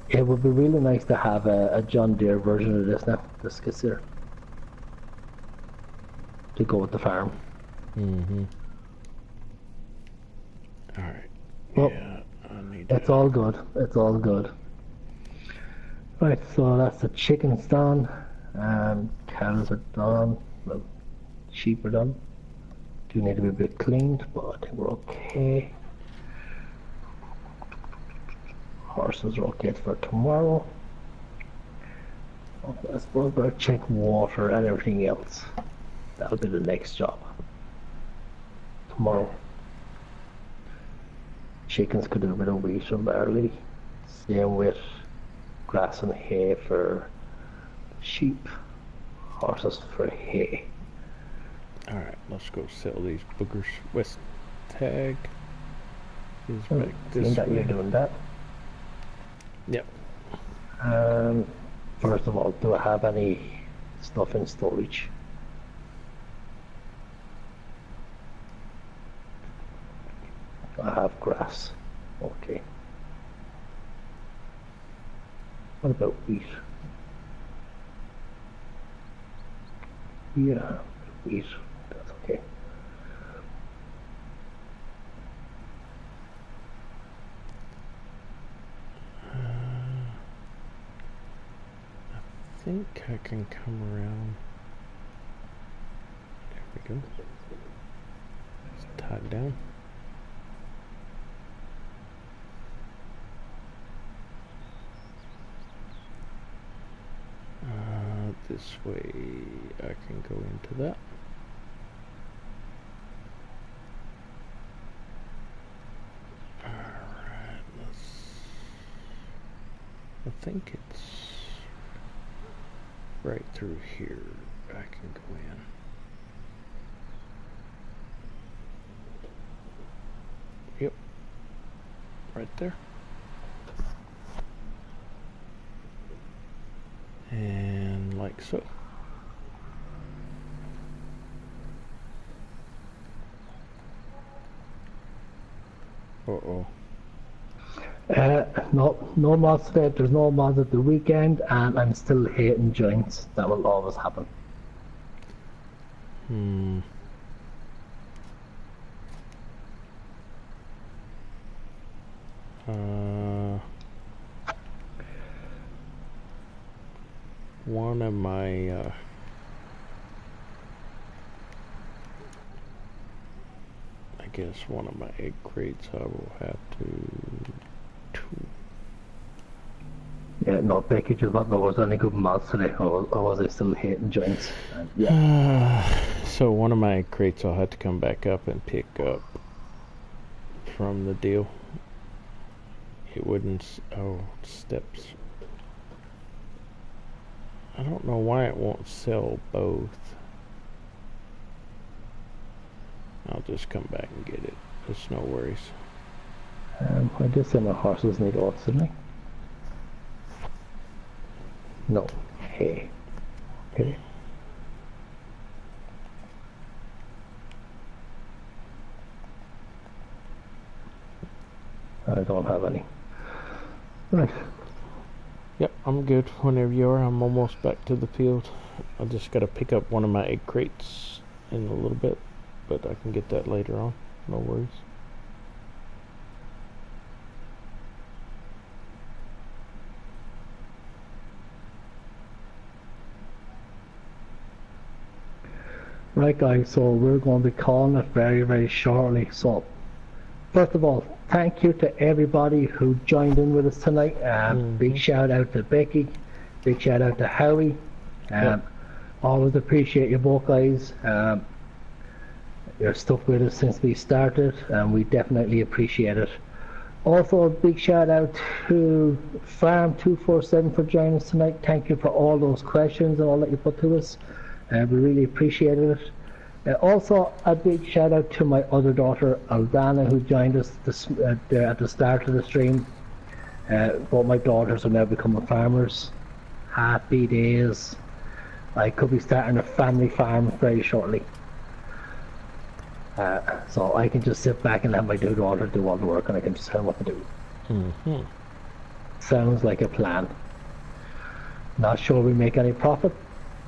It would be really nice to have a John Deere version of this now, this gets here. To go with the farm. Mm-hmm. Alright. Well, yeah, I need it's all good. It's all good. Right, so that's the chickens done. Cows are done. Well, sheep are done. Do need to be a bit cleaned, but I think we're okay. Horses are okay for tomorrow. I suppose we'll check water and everything else. That'll be the next job. Tomorrow. Chickens could do a bit of wheat or barley. Same with grass and hay for sheep. Horses for hay. Alright, let's go sell these boogers. West tag is back Seeing this that way. you're doing that. Yep. First of all, do I have any stuff in storage? I have grass. Okay. What about wheat? Yeah, wheat. That's okay. I think I can come around. There we go. It's tied down. This way I can go into that. Alright, I think it's right through here. I can go in. Yep. Right there. And like so. Uh-oh. No mods today. There's no mods at the weekend, and I'm still hating joints. That will always happen. One of my I guess one of my egg crates I will have to Yeah, no, Becky just thought there was any good mods today, or was I still hating joints? Yeah. So one of my egg crates I'll have to come back up and pick up from the deal. It wouldn't. Oh, steps. I don't know why it won't sell both. I'll just come back and get it. There's no worries. I just say my horses need oats, didn't I? No. Hay. Okay. I don't have any. Right. Yep, I'm good whenever you are. I'm almost back to the field. I just gotta pick up one of my egg crates in a little bit, but I can get that later on. No worries. Right guys, so we're going to be calling it very, very shortly. So, first of all, thank you to everybody who joined in with us tonight. Big shout out to Becky, big shout out to Howie. Always appreciate you both guys. You're stuck with us since we started, and we definitely appreciate it. Also, a big shout out to Farm247 for joining us tonight. Thank you for all those questions and all that you put to us. We really appreciated it. Also, a big shout out to my other daughter, Aldana, who joined us at the start of the stream. Both my daughters are now becoming farmers. Happy days. I could be starting a family farm very shortly. So I can just sit back and let my two daughters do all the work, and I can just tell them what to do. Mm-hmm. Sounds like a plan. Not sure we make any profit,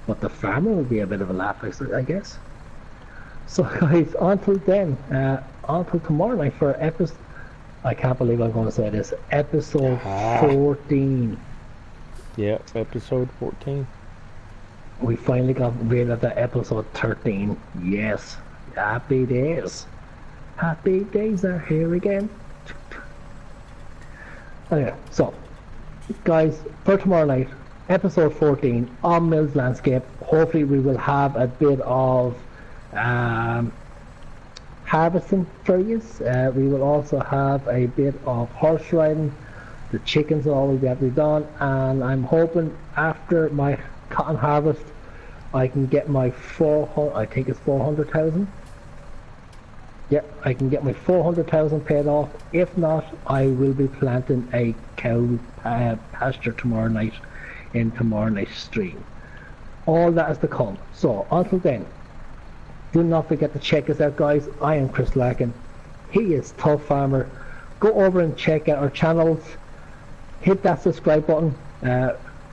but the farmer would be a bit of a laugh, I guess. So guys, until then, until tomorrow night for episode, I can't believe I'm going to say this, episode 14. Yep, episode 14. We finally got rid of the episode 13. Yes. Happy days. Happy days are here again. Anyway, so, guys, for tomorrow night, episode 14 on Mills Landscape. Hopefully we will have a bit of harvesting for you. We will also have a bit of horse riding. The chickens will always be able to be done, and I'm hoping after my cotton harvest I can get my 400, I think it's 400,000. Yep, I can get my 400,000 paid off. If not, I will be planting a cow pasture tomorrow night in tomorrow night's stream. All that is to come. So until then, do not forget to check us out, guys. I am Chris Larkin. He is Tubbfarmer. Go over and check out our channels. Hit that subscribe button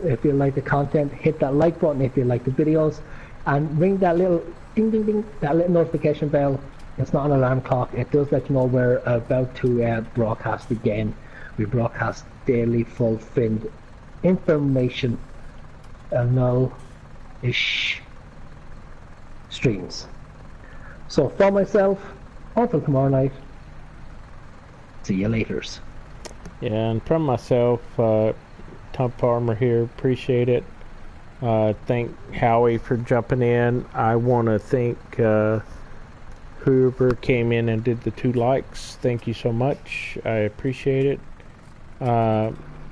if you like the content. Hit that like button if you like the videos, and ring that little ding ding ding, that little notification bell. It's not an alarm clock. It does let you know we're about to broadcast again. We broadcast daily fulfilled information and no-ish streams. So for myself, until tomorrow night, see you laters. Yeah, and from myself, Tubbfarmer here, appreciate it. Thank Howie for jumping in. I want to thank whoever came in and did the 2 likes. Thank you so much. I appreciate it.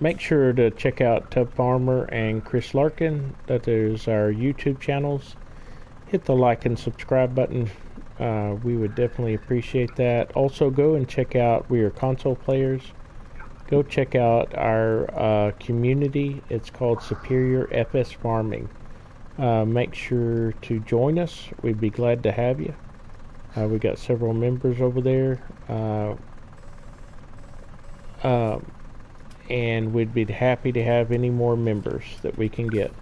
Make sure to check out Tubbfarmer and Chris Larkin. That is our YouTube channels. Hit the like and subscribe button. We would definitely appreciate that. Also, go and check out, we are console players. Go check out our community. It's called Superior FS Farming. Make sure to join us. We'd be glad to have you. We got several members over there. And we'd be happy to have any more members that we can get.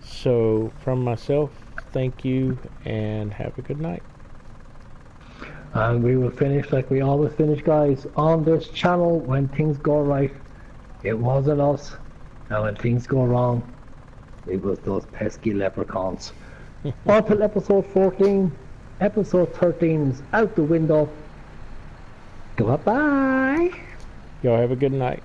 So from myself, thank you and have a good night. And we will finish like we always finish, guys, on this channel. When things go right, it wasn't us, and when things go wrong, it was those pesky leprechauns. Until episode 14, episode 13 is out the window. Goodbye. Y'all have a good night.